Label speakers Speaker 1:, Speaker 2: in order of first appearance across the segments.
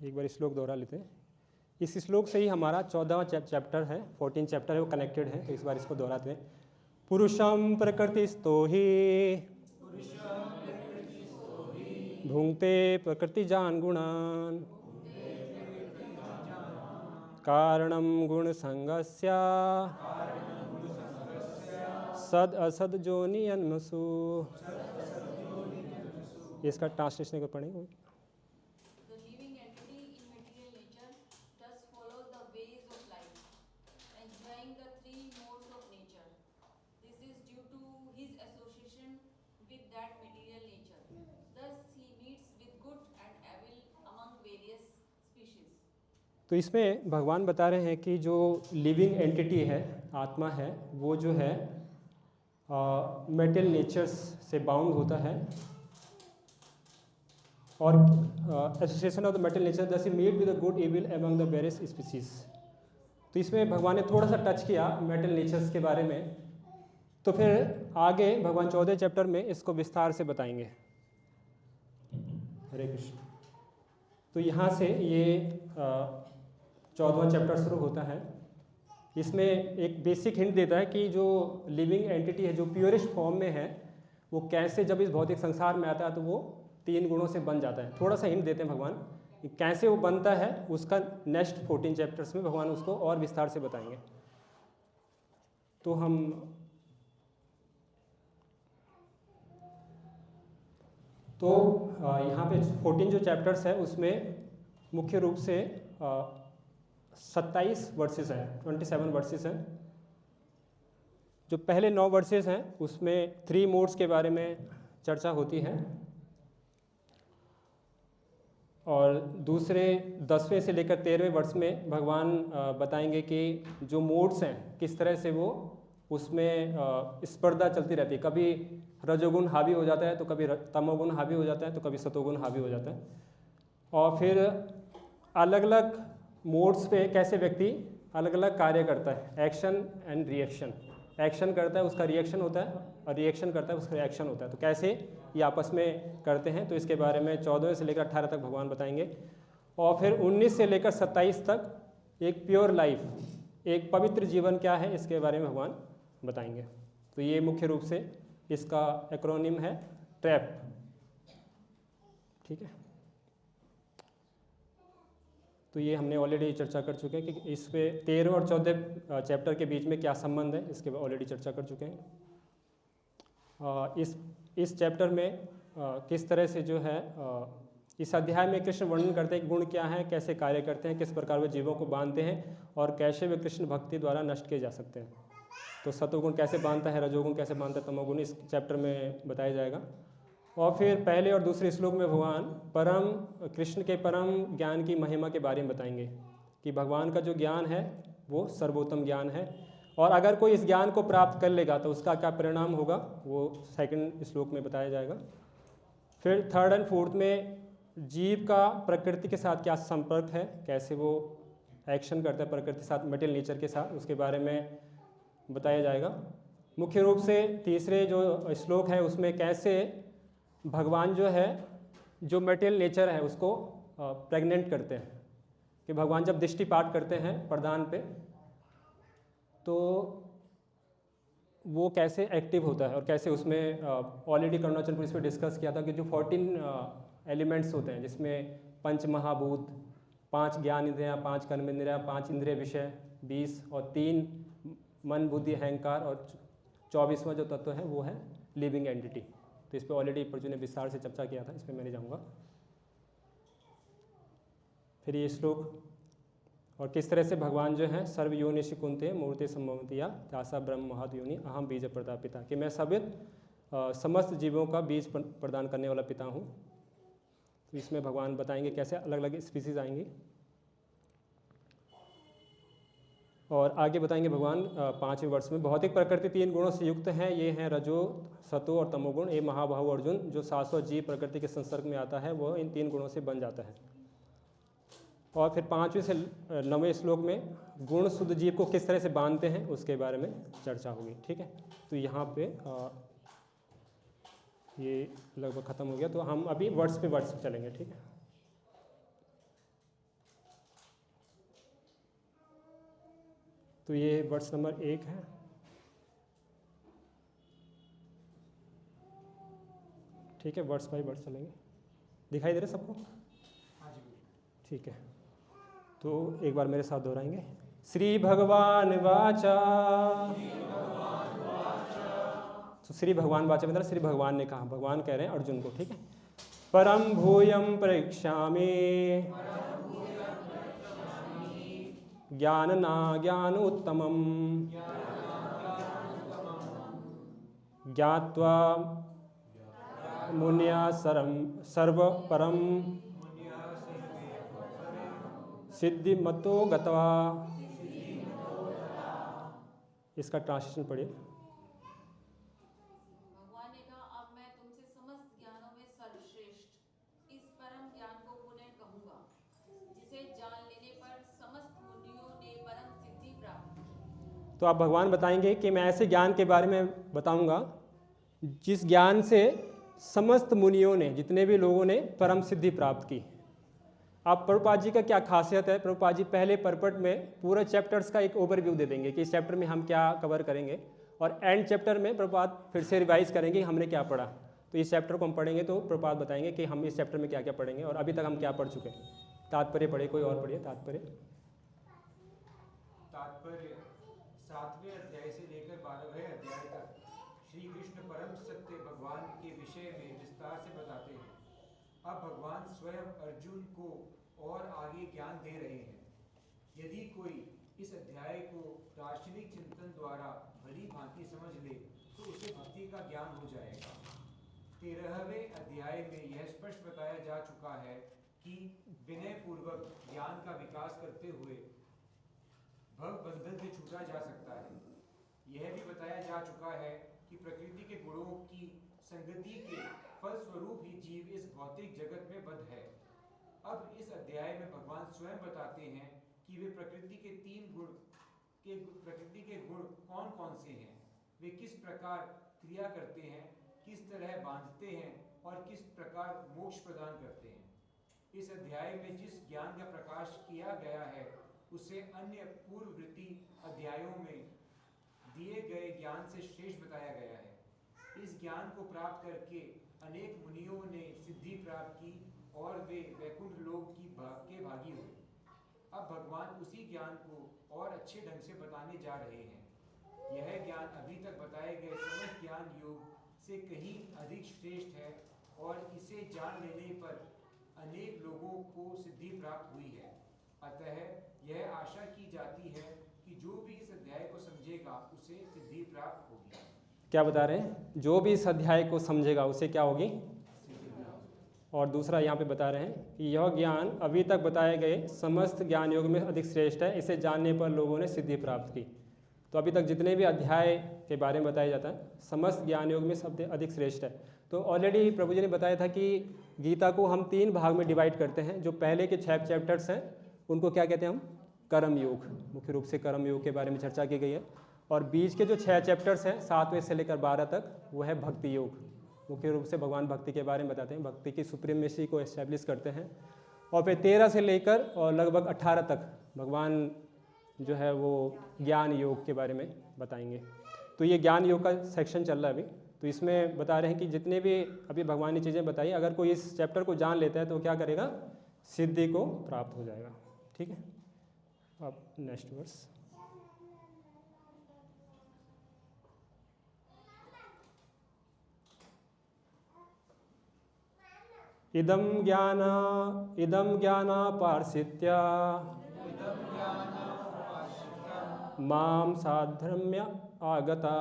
Speaker 1: एक बार श्लोक दोहरा लेते हैं। इस श्लोक से ही हमारा 14वां चैप्टर है, 14 चैप्टर है, वो कनेक्टेड है, तो इस बार इसको दोहराते हैं। पुरुषम प्रकृतिस्थो ही भुंक्ते प्रकृतिजान् गुणान् कारणं गुणसंगस्य सद असद जोनियन्मसु। इसका ट्रांसलेशन को पढ़ेंगे।
Speaker 2: The living entity in material nature thus follows the ways of life, enjoying the three modes of nature. This is due to his association with that material nature. Thus he meets with good and evil among various species.
Speaker 1: तो इसमें भगवान बता रहे हैं कि जो living entity है, आत्मा है, वो जो है मेटल नेचर्स से बाउंड होता है और association of the metal nature thus meet with the good evil among the various species. तो इसमें भगवान ने थोड़ा सा टच किया मेटल नेचर्स के बारे में, तो फिर आगे भगवान 14 चैप्टर में इसको विस्तार से बताएंगे। हरे कृष्ण। तो यहाँ से ये 14वां चैप्टर शुरू होता है। इसमें एक बेसिक हिंट देता है कि जो लिविंग एंटिटी है, जो प्योरेस्ट फॉर्म में है, वो कैसे जब इस भौतिक संसार में आता है तो वो 3 गुणों से बन जाता है। थोड़ा सा हिंट देते हैं भगवान, कैसे वो बनता है उसका नेक्स्ट 14 चैप्टर्स में भगवान उसको और विस्तार से बताएंगे। तो हम यहाँ पे 14 जो चैप्टर्स है उसमें मुख्य रूप से 27 वर्सेस हैं, 27 वर्सेस हैं। जो पहले 9 वर्सेस हैं उसमें 3 मोड्स के बारे में चर्चा होती है और दूसरे 10वें से लेकर 13वें वर्ष में भगवान बताएंगे कि जो मोड्स हैं किस तरह से वो उसमें स्पर्धा चलती रहती है। कभी रजोगुण हावी हो जाता है तो कभी तमोगुण हावी हो जाता है तो कभी सतोगुण हावी हो जाता है। और फिर अलग अलग मोड्स पे कैसे व्यक्ति अलग अलग कार्य करता है, एक्शन एंड रिएक्शन। एक्शन करता है उसका रिएक्शन होता है और रिएक्शन करता है उसका एक्शन होता है, तो कैसे ये आपस में करते हैं, तो इसके बारे में 14 से लेकर 18 तक भगवान बताएंगे। और फिर 19 से लेकर 27 तक एक प्योर लाइफ, एक पवित्र जीवन क्या है, इसके बारे में भगवान बताएंगे। तो ये मुख्य रूप से इसका एक्रोनिम है ट्रैप। ठीक है, तो ये हमने ऑलरेडी चर्चा कर चुके हैं कि इस पे 13 और 14 चैप्टर के बीच में क्या संबंध है, इसके ऑलरेडी चर्चा कर चुके हैं। इस चैप्टर में किस तरह से जो है इस अध्याय में कृष्ण वर्णन करते हैं गुण क्या हैं, कैसे कार्य करते हैं, किस प्रकार वे जीवों को बांधते हैं और कैसे वे कृष्ण भक्ति द्वारा नष्ट किए जा सकते हैं। तो सतोगुण कैसे बांधता है, रजोगुण कैसे बांधता है, तमोगुण इस चैप्टर में बताया जाएगा। और फिर पहले और दूसरे श्लोक में भगवान कृष्ण के परम ज्ञान की महिमा के बारे में बताएंगे कि भगवान का जो ज्ञान है वो सर्वोत्तम ज्ञान है और अगर कोई इस ज्ञान को प्राप्त कर लेगा तो उसका क्या परिणाम होगा, वो सेकंड श्लोक में बताया जाएगा। फिर थर्ड एंड फोर्थ में जीव का प्रकृति के साथ क्या संपर्क है, कैसे वो एक्शन करता है प्रकृति के साथ, मेटल नेचर के साथ, उसके बारे में बताया जाएगा। मुख्य रूप से तीसरे जो श्लोक है उसमें कैसे भगवान जो है जो मेटेरियल नेचर है उसको प्रेग्नेंट करते हैं, कि भगवान जब दृष्टिपात करते हैं प्रदान पे तो वो कैसे एक्टिव होता है और कैसे उसमें ऑलरेडी करुणाचल इस पर डिस्कस किया था कि जो 14 एलिमेंट्स होते हैं जिसमें 5 महाभूत, 5 ज्ञान इंद्रियाँ, 5 कर्म इंद्रियाँ, 5 इंद्रिय विषय 20 और 3 मन बुद्धि अहंकार और 24वां जो तत्व है वो है लिविंग एंटिटी। तो इस पर ऑलरेडी प्रजू ने विस्तार से चर्चा किया था, इस पर मैं नहीं जाऊँगा। फिर ये श्लोक और किस तरह से भगवान जो है सर्व योनिषि कुंते मूर्ति संभवतिया त्यासा ब्रह्म महद योनि अहम बीज प्रदापिता, कि मैं सभी समस्त जीवों का बीज प्रदान करने वाला पिता हूँ। तो इसमें भगवान बताएंगे कैसे अलग अलग स्पीसीज आएंगी और आगे बताएंगे भगवान 5वें वर्ष में भौतिक प्रकृति 3 गुणों से युक्त है, ये हैं रजो सतो और तमोगुण। ये महाबाहु अर्जुन जो 700 जीव प्रकृति के संसर्ग में आता है वो इन 3 गुणों से बन जाता है। और फिर 5वें से 9वें श्लोक में गुण शुद्ध जीव को किस तरह से बांधते हैं उसके बारे में चर्चा होगी। ठीक है, तो यहाँ पे ये लगभग ख़त्म हो गया, तो हम अभी वर्ड्स पे वर्ड्स चलेंगे। ठीक है, तो ये वर्ड्स नंबर 1 है। ठीक है, वर्ड्स बाय वर्ड्स चलेंगे। दिखाई दे रहा है सबको? ठीक है, तो एक बार मेरे साथ दोहराएंगे। श्री भगवान वाचा। तो श्री भगवान वाचा मतलब श्री भगवान ने कहा, भगवान कह रहे हैं अर्जुन को। ठीक है, परम भूयम परीक्षामि ज्ञान ना ज्ञान उत्तमम ज्ञात्वा मुनिया सर्व परम सिद्धि मतो गत्वा। इसका ट्रांसलेशन पढ़िए।
Speaker 2: भगवान ने कहा, अब मैं तुमसे समस्त ज्ञानों में सर्वश्रेष्ठ इस परम ज्ञान को पुनः कहूंगा, जिसे जान लेने पर समस्त मुनियों ने परम सिद्धि प्राप्त की।
Speaker 1: तो आप भगवान बताएंगे कि मैं ऐसे ज्ञान के बारे में बताऊंगा जिस ज्ञान से समस्त मुनियों ने, जितने भी लोगों ने परम सिद्धि प्राप्त की। अब प्रभुपाद जी का क्या खासियत है, प्रभुपाद जी पहले परपट में पूरे चैप्टर्स का एक ओवरव्यू दे देंगे कि इस चैप्टर में हम क्या कवर करेंगे, और एंड चैप्टर में प्रभुपाद फिर से रिवाइज करेंगे हमने क्या पढ़ा। तो इस चैप्टर को हम पढ़ेंगे तो प्रभुपाद बताएंगे कि हम इस चैप्टर में क्या क्या पढ़ेंगे और अभी तक हम क्या पढ़ चुके हैं। तात्पर्य पढ़े, कोई और पढ़िए तात्पर्य।
Speaker 3: तात्पर्य 7वें अध्याय से लेकर 12वें अध्याय तक श्री कृष्ण परम सत्य भगवान के विषय में विस्तार से बताते हैं। अब भगवान स्वयं अर्जुन को और आगे ज्ञान दे रहे हैं। यदि कोई इस अध्याय को दार्शनिक चिंतन द्वारा भली भांति समझ ले तो उसे भक्ति का ज्ञान हो जाएगा। 13वें अध्याय में यह स्पष्ट बताया जा चुका है कि विनय पूर्वक ज्ञान का विकास करते हुए भव बंधन से छूटा जा सकता है। यह भी बताया जा चुका है कि प्रकृति के गुणों की संगति के फलस्वरूप ही जीव इस भौतिक जगत में बद्ध है। अब इस अध्याय में भगवान स्वयं बताते हैं कि वे प्रकृति के गुण कौन कौन से हैं, वे किस प्रकार क्रिया करते हैं, किस तरह बांधते हैं और किस प्रकार मोक्ष प्रदान करते हैं। इस अध्याय में जिस ज्ञान का प्रकाश किया गया है उसे अन्य पूर्ववर्ती अध्यायों में दिए गए ज्ञान से श्रेष्ठ बताया गया है। इस ज्ञान को प्राप्त करके अनेक मुनियों ने सिद्धि प्राप्त की और वे वैकुंठ लोक के भागी हुए। अब भगवान उसी ज्ञान को और अच्छे ढंग से बताने जा रहे हैं। यह ज्ञान अभी तक बताए गए समस्त ज्ञान योग से कहीं अधिक श्रेष्ठ है और इसे जान लेने पर अनेक लोगों को सिद्धि प्राप्त हुई है। अतः यह आशा की जाती है कि जो भी इस अध्याय को समझेगा उसे सिद्धि प्राप्त होगी।
Speaker 1: क्या बता रहे हैं? जो भी इस अध्याय को समझेगा उसे क्या होगी? और दूसरा यहाँ पे बता रहे हैं कि यह ज्ञान अभी तक बताए गए समस्त ज्ञान योग में अधिक श्रेष्ठ है, इसे जानने पर लोगों ने सिद्धि प्राप्त की। तो अभी तक जितने भी अध्याय के बारे में बताया जाता है समस्त ज्ञान योग में सबसे अधिक श्रेष्ठ है। तो ऑलरेडी प्रभु जी ने बताया था कि गीता को हम 3 भाग में डिवाइड करते हैं। जो पहले के 6 चैप्टर्स हैं उनको क्या कहते हैं हम? कर्म योग। मुख्य रूप से कर्म योग के बारे में चर्चा की गई है। और बीच के जो 6 चैप्टर्स हैं 7वें से लेकर 12 तक वो है भक्ति योग। मुख्य रूप से भगवान भक्ति के बारे में बताते हैं, भक्ति की सुप्रीमेसी को एस्टैब्लिश करते हैं। और फिर 13 से लेकर और लगभग 18 तक भगवान जो है वो ज्ञान योग के बारे में बताएंगे। तो ये ज्ञान योग का सेक्शन चल रहा है अभी। तो इसमें बता रहे हैं कि जितने भी अभी भगवान ने चीज़ें बताई, अगर कोई इस चैप्टर को जान लेता है तो क्या करेगा? सिद्धि को प्राप्त हो जाएगा। ठीक है, अब नेक्स्ट वर्स। इदं ज्ञाना पार्षित्या मां साधर्म्य आगता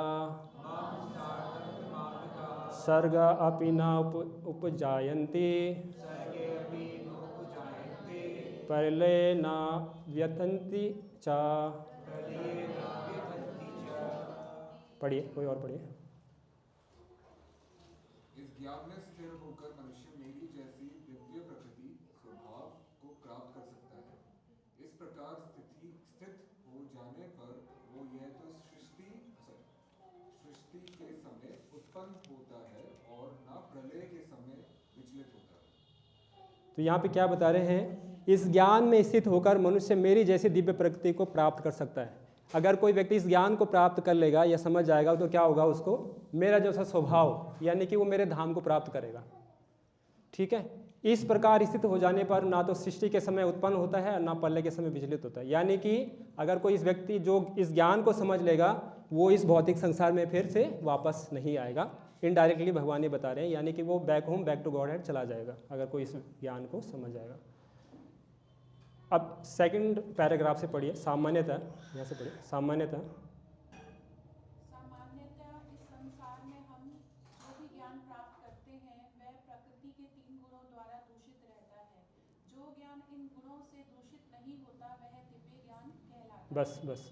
Speaker 1: सर्ग अपि न उपजायन्ति प्रलये न व्यथन्ति च। पढ़िए, कोई और पढ़िए।
Speaker 4: इस ज्ञान में स्थिर होकर मनुष्य मेरी जैसी दिव्य प्रकृति स्वभाव को प्राप्त कर सकता है। इस प्रकार स्थित हो जाने पर वो यह तो सृष्टि के समय उत्पन्न होता है और न प्रलय के समय विचलित होता है।
Speaker 1: तो यहाँ पे क्या बता रहे हैं? इस ज्ञान में स्थित होकर मनुष्य मेरी जैसी दिव्य प्रकृति को प्राप्त कर सकता है। अगर कोई व्यक्ति इस ज्ञान को प्राप्त कर लेगा या समझ जाएगा तो क्या होगा, उसको मेरा जैसा स्वभाव यानी कि वो मेरे धाम को प्राप्त करेगा। ठीक है, इस प्रकार स्थित हो जाने पर ना तो सृष्टि के समय उत्पन्न होता है और ना प्रलय के समय विचलित होता है। यानी कि अगर कोई इस व्यक्ति जो इस ज्ञान को समझ लेगा वो इस भौतिक संसार में फिर से वापस नहीं आएगा। इनडायरेक्टली भगवान ये बता रहे हैं, यानी कि वो back home back to Godhead चला जाएगा अगर कोई इस ज्ञान को समझ जाएगा। अब सेकंड पैराग्राफ से पढ़िए, सामान्यतः, यहाँ से पढ़िए, सामान्यतः
Speaker 5: सामान्यतः इस संसार में हम जो भी ज्ञान प्राप्त करते हैं वह प्रकृति के 3 गुणों द्वारा दूषित रहता है। जो ज्ञान इन गुणों से दूषित नहीं होता वह दिव्य ज्ञान कहलाता है।
Speaker 1: बस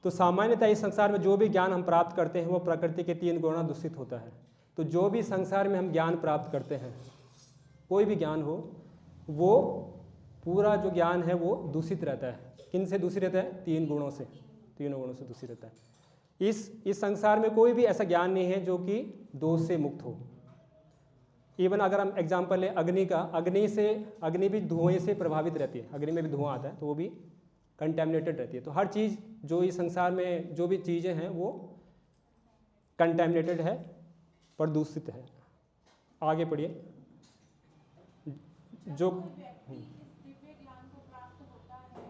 Speaker 1: तो सामान्यतः इस संसार में जो भी ज्ञान हम प्राप्त करते हैं वो प्रकृति के 3 गुणों दूषित होता है। तो जो भी संसार में हम ज्ञान प्राप्त करते हैं, कोई भी ज्ञान हो, वो पूरा जो ज्ञान है वो दूषित रहता है। किन से दूषित रहता है? 3 गुणों से, तीनों गुणों से दूषित रहता है। इस संसार में कोई भी ऐसा ज्ञान नहीं है जो कि दोष से मुक्त हो। इवन अगर हम एग्जाम्पल लें अग्नि का, अग्नि भी धुएं से प्रभावित रहती है, अग्नि में भी धुआं आता है तो वो भी कंटेमिनेटेड रहती है। तो हर चीज़ जो इस संसार में जो भी चीज़ें हैं वो कंटेमिनेटेड है, प्रदूषित है। आगे पढ़िए। जो
Speaker 5: व्यक्ति इस दिव्य ज्ञान को प्राप्त होता है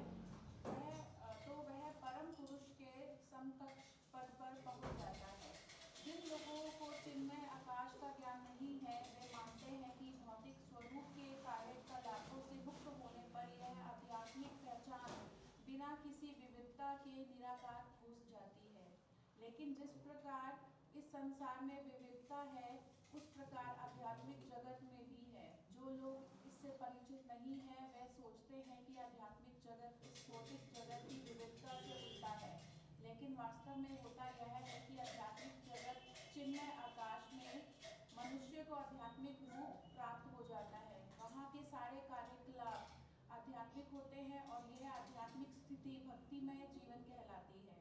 Speaker 5: वह परम पुरुष के समकक्ष पद पर पहुंच जाता है। जिन लोगों को चिन्मय आकाश का ज्ञान नहीं है वे मानते हैं कि भौतिक स्वरूप के कार्य कलापों से मुक्त होने पर यह आध्यात्मिक पहचान बिना किसी विविधता के निराकार घुस जाती है। लेकिन जिस प्रकार इस संसार में विविधता है उस प्रकार आध्यात्मिक जगत में भी है। जो लोग इससे परिचित नहीं है वे सोचते हैं कि आध्यात्मिक जगत इस भौतिक जगत की विविधता से उल्टा है, लेकिन वास्तव में होता यह है कि आध्यात्मिक जगत चिन्मय आकाश में मनुष्य को आध्यात्मिक रूप प्राप्त हो जाता है। वहाँ के सारे कार्यकलाप आध्यात्मिक होते हैं और यह आध्यात्मिक स्थिति भक्तिमय जीवन कहलाती है।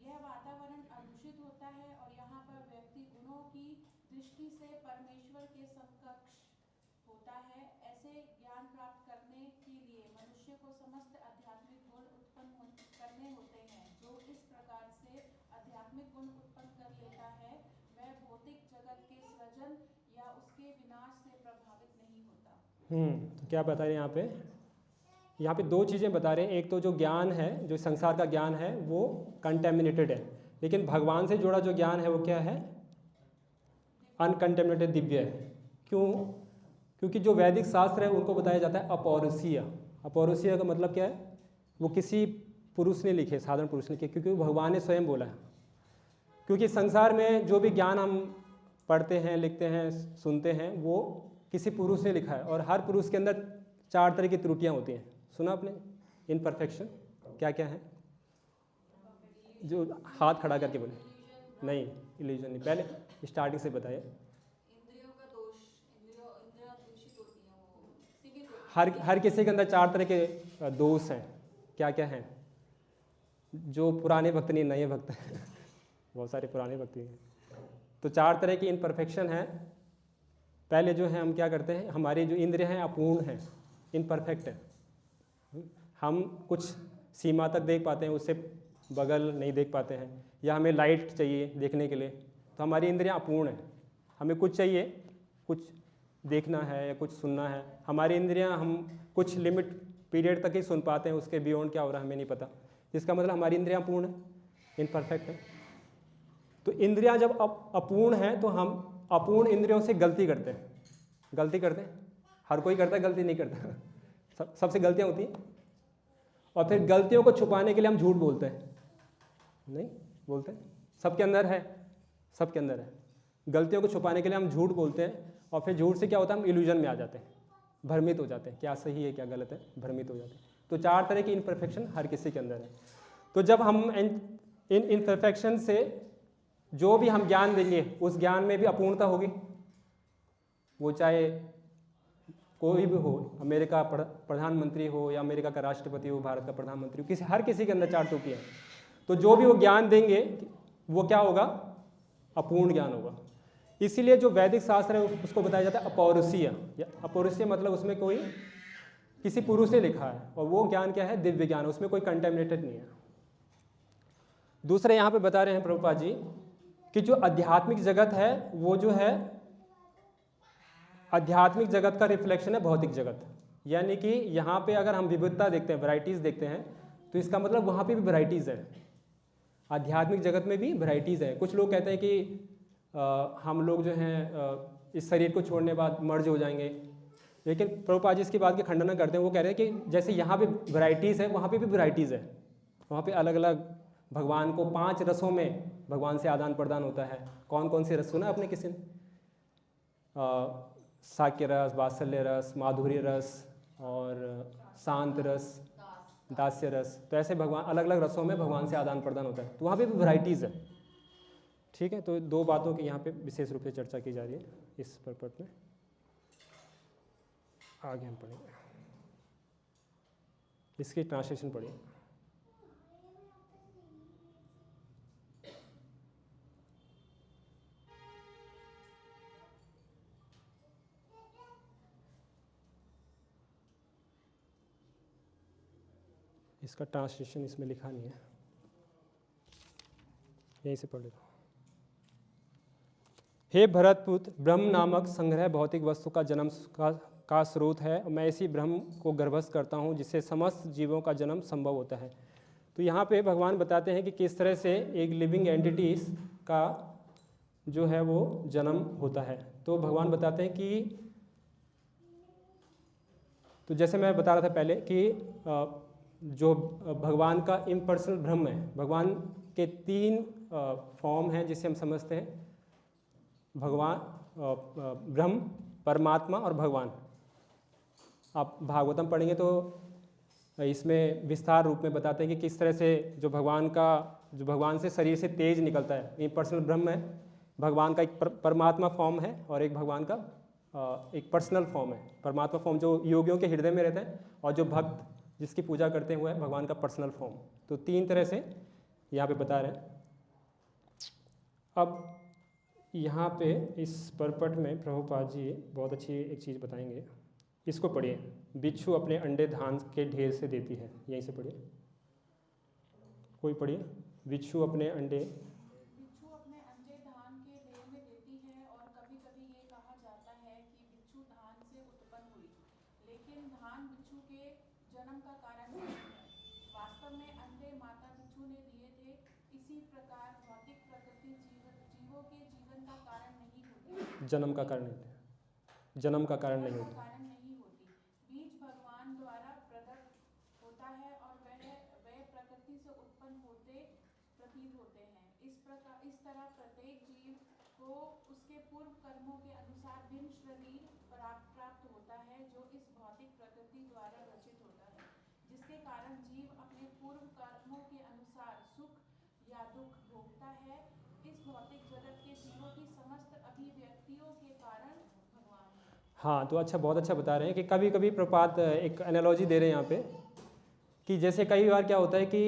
Speaker 5: यह वातावरण अदूषित होता है और यहाँ पर व्यक्ति गुणों की दृष्टि से परमेश्वर के समकक्ष होता है। ऐसे ज्ञान प्राप्त करने के लिए मनुष्य को समस्त आध्यात्मिक गुण उत्पन्न करने होते हैं। जो इस प्रकार से आध्यात्मिक गुण उत्पन्न कर लेता है वह भौतिक जगत के सृजन या उसके विनाश से प्रभावित नहीं होता।
Speaker 1: तो क्या बता रहे हैं यहाँ पे 2 चीज़ें बता रहे हैं। एक तो जो ज्ञान है, जो संसार का ज्ञान है वो कंटेमिनेटेड है, लेकिन भगवान से जुड़ा जो ज्ञान है वो क्या है? अनकंटेमिनेटेड, दिव्य है। क्यों? क्योंकि जो वैदिक शास्त्र है उनको बताया जाता है अपौरुषीय। अपौरुषीय का मतलब क्या है? वो किसी पुरुष ने लिखे, साधारण पुरुष ने लिखे, क्योंकि भगवान ने स्वयं बोला है। क्योंकि संसार में जो भी ज्ञान हम पढ़ते हैं, लिखते हैं, सुनते हैं वो किसी पुरुष ने लिखा है, और हर पुरुष के अंदर 4 तरह की त्रुटियाँ होती हैं। सुना आपने? इनपरफेक्शन क्या क्या है? जो हाथ खड़ा करके बोले। नहीं, इल्यूजन नहीं, पहले स्टार्टिंग से बताइए।
Speaker 2: इंद्रियों का दोष, इंद्रियां दूषित होती हैं, वो सीमित होती हैं।
Speaker 1: हर किसी के अंदर 4 तरह के दोष हैं। क्या क्या हैं? जो पुराने भक्त नहीं, नए भक्त हैं बहुत सारे पुराने भक्त हैं। तो 4 तरह की इनपरफेक्शन है। पहले जो है हम क्या करते हैं, हमारी जो इंद्रिय हैं अपूर्ण हैं, इनपरफेक्ट है। हम कुछ सीमा तक देख पाते हैं, उससे बगल नहीं देख पाते हैं, या हमें लाइट चाहिए देखने के लिए, तो हमारी इंद्रियां अपूर्ण हैं। हमें कुछ चाहिए, कुछ देखना है या कुछ सुनना है, हमारी इंद्रियां हम कुछ लिमिट पीरियड तक ही सुन पाते हैं, उसके बियॉन्ड क्या हो रहा है हमें नहीं पता। जिसका मतलब हमारी इंद्रियां अपूर्ण है, इनपरफेक्ट है। तो इंद्रियां जब अपूर्ण हैं तो हम अपूर्ण इंद्रियों से गलती करते हैं। हर कोई करता है, गलती नहीं करता सबसे गलतियां होती हैं। और फिर गलतियों को छुपाने के लिए हम झूठ बोलते हैं। नहीं बोलते, सबके अंदर है। गलतियों को छुपाने के लिए हम झूठ बोलते हैं, और फिर झूठ से क्या होता है, हम इल्यूजन में आ जाते हैं, भ्रमित हो जाते हैं, क्या सही है क्या गलत है, भ्रमित हो जाते हैं। तो 4 तरह की इनपरफेक्शन हर किसी के अंदर है। तो जब हम इन इनपरफेक्शन से जो भी हम ज्ञान देंगे उस ज्ञान में भी अपूर्णता होगी। वो चाहे कोई भी हो, अमेरिका प्रधानमंत्री हो या अमेरिका का राष्ट्रपति हो, भारत का प्रधानमंत्री हो, हर किसी के अंदर 4 त्रुटियाँ हैं। तो जो भी वो ज्ञान देंगे वो क्या होगा, अपूर्ण ज्ञान होगा। इसीलिए जो वैदिक शास्त्र है उसको बताया जाता है अपौरुषीय। अपौरुषीय मतलब उसमें कोई किसी पुरुष ने लिखा है, और वो ज्ञान क्या है, दिव्य ज्ञान, उसमें कोई कंटेमिनेटेड नहीं है। दूसरे यहाँ पे बता रहे हैं प्रभुपाद जी कि जो आध्यात्मिक जगत है वो जो है आध्यात्मिक जगत का रिफ्लेक्शन है भौतिक जगत। यानी कि यहाँ पे अगर हम विविधता देखते हैं, वैराइटीज़ देखते हैं, तो इसका मतलब वहाँ पे भी वैराइटीज़ है, आध्यात्मिक जगत में भी वैराइटीज़ है। कुछ लोग कहते हैं कि हम लोग जो हैं इस शरीर को छोड़ने बाद मर्ज हो जाएंगे, लेकिन प्रभुपाद जी इसकी बात की खंडन करते हैं। वो कह रहे हैं कि जैसे यहाँ पे वैराइटीज़ है वहाँ पे भी वैराइटीज़ है। वहाँ पे अलग अलग भगवान को 5 रसों में भगवान से आदान प्रदान होता है। कौन कौन से रस सुना आपने किसी ने? साक्य रस, वात्सल्य रस, माधुर्य रस और शांत रस, दास्य रस। तो ऐसे भगवान अलग अलग रसों में भगवान से आदान प्रदान होता है, तो वहाँ पे भी वैराइटीज़ है। ठीक है, तो 2 बातों की यहाँ पे विशेष रूप से चर्चा की जा रही है इस पर्पट में। आगे हम पढ़ेंगे, इसकी ट्रांसलेशन पढ़िए। इसका ट्रांसलेशन इसमें लिखा नहीं है, यहीं से पढ़ लेता हूँ। हे भरतपुत्र, ब्रह्म नामक संग्रह भौतिक वस्तु का जन्म का स्रोत है। मैं इसी ब्रह्म को गर्भस्थ करता हूँ जिससे समस्त जीवों का जन्म संभव होता है। तो यहाँ पे भगवान बताते हैं कि किस तरह से एक लिविंग एंटिटीज का जो है वो जन्म होता है। तो भगवान बताते हैं कि, तो जैसे मैं बता रहा था पहले कि जो भगवान का इम्पर्सनल ब्रह्म है, भगवान के 3 फॉर्म हैं जिसे हम समझते हैं, भगवान, ब्रह्म, परमात्मा और भगवान। आप भागवतम पढ़ेंगे तो इसमें विस्तार रूप में बताते हैं कि किस तरह से जो भगवान से शरीर से तेज निकलता है, इम्पर्सनल ब्रह्म है, भगवान का एक परमात्मा फॉर्म है और एक भगवान का एक पर्सनल फॉर्म है। परमात्मा फॉर्म जो योगियों के हृदय में रहता है और जो भक्त जिसकी पूजा करते हुए भगवान का पर्सनल फॉर्म। तो 3 तरह से यहाँ पे बता रहे हैं। अब यहाँ पे इस परपट में प्रभुपाद जी बहुत अच्छी एक चीज़ बताएंगे, इसको पढ़िए। बिच्छू अपने अंडे धान के ढेर से देती है, यहीं से पढ़िए, कोई पढ़िए। बिच्छू अपने अंडे
Speaker 5: धान के ढेर में देती है, और कभी कभी ये कहा जाता है कि बिच्छू धान से उत्पन्न हुई, लेकिन धान बिच्छू के जन्म का कारण नहीं है। वास्तव में अंडे माता बिच्छू ने दिए थे। इसी प्रकार भौतिक प्रकृति जीवों के जीवन का कारण नहीं होती,
Speaker 1: जन्म का कारण नहीं, जन्म का कारण नहीं होता।
Speaker 5: बीज भगवान द्वारा प्रकट होता है और वह प्रकृति से उत्पन्न होते प्रतीत होते हैं। इस तरह प्रत्येक जीव को उसके पूर्व कर्मों के अनुसार भिन्न शरीर प्राप्त होता है, जो इस भौतिक प्रकृति द्वारा रचित होता है, जिसके कारण जीव अपने पूर्व कर्मों के अनुसार सुख या दुख भोगता है। इस भौतिक जगत के जीवों की समस्त अभिव्यक्तियों के कारण भगवान है।
Speaker 1: हाँ, तो अच्छा, बहुत अच्छा बता रहे हैं कि कभी कभी प्रपात एक एनालॉजी दे रहे हैं यहाँ पे कि जैसे कई बार क्या होता है कि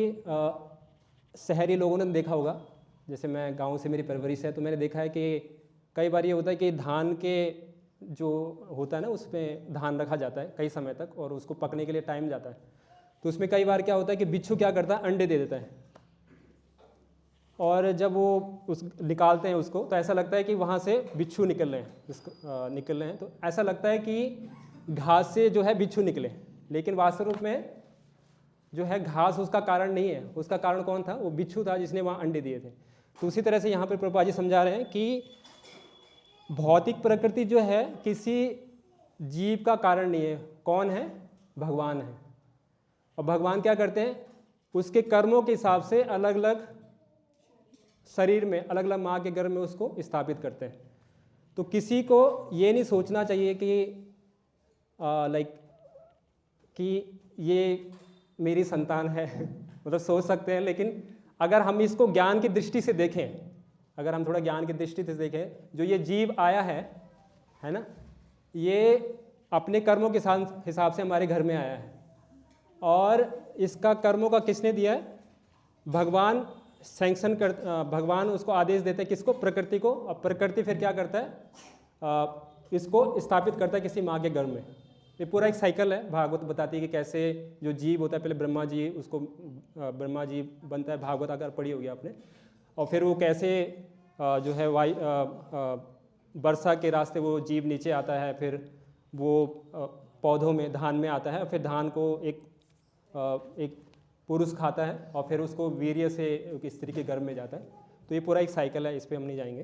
Speaker 1: शहरी लोगों ने देखा होगा, जैसे मैं गांव से मेरी परवरिश है, तो मैंने देखा है कि कई बार ये होता है कि धान के जो होता है ना उसमें धान रखा जाता है कई समय तक और उसको पकने के लिए टाइम जाता है। तो उसमें कई बार क्या होता है कि बिच्छू क्या करता है, अंडे दे देता है, और जब वो निकालते हैं उसको तो ऐसा लगता है कि वहाँ से बिच्छू निकल रहे हैं, तो ऐसा लगता है कि घास से जो है बिच्छू निकले, लेकिन वास्तव रूप में जो है घास उसका कारण नहीं है। उसका कारण कौन था? वो बिच्छू था जिसने वहाँ अंडे दिए थे। तो उसी तरह से यहाँ पर प्रभुपाद जी समझा रहे हैं कि भौतिक प्रकृति जो है किसी जीव का कारण नहीं है। कौन है? भगवान है। और भगवान क्या करते हैं? उसके कर्मों के हिसाब से अलग अलग शरीर में, अलग अलग माँ के गर्भ में उसको स्थापित करते हैं। तो किसी को ये नहीं सोचना चाहिए कि कि ये मेरी संतान है मतलब सोच सकते हैं, लेकिन अगर हम इसको ज्ञान की दृष्टि से देखें, अगर हम थोड़ा ज्ञान की दृष्टि से देखें, जो ये जीव आया है ना, ये अपने कर्मों के हिसाब से हमारे घर में आया है, और इसका कर्मों का किसने दिया है? भगवान सैंक्शन कर, भगवान उसको आदेश देते हैं, किसको? प्रकृति को। और प्रकृति फिर क्या करता है? इसको स्थापित करता है किसी माँ के गर्भ में। ये पूरा एक साइकिल है। भागवत बताती है कि कैसे जो जीव होता है, पहले ब्रह्मा जी, उसको ब्रह्मा जी बनता है, भागवत अगर पढ़ी होगी आपने, और फिर वो कैसे जो है वर्षा के रास्ते वो जीव नीचे आता है, फिर वो पौधों में, धान में आता है, फिर धान को एक पुरुष खाता है और फिर उसको वीर्य से एक स्त्री के गर्भ में जाता है। तो ये पूरा एक साइकिल है, इस पर हम नहीं जाएंगे।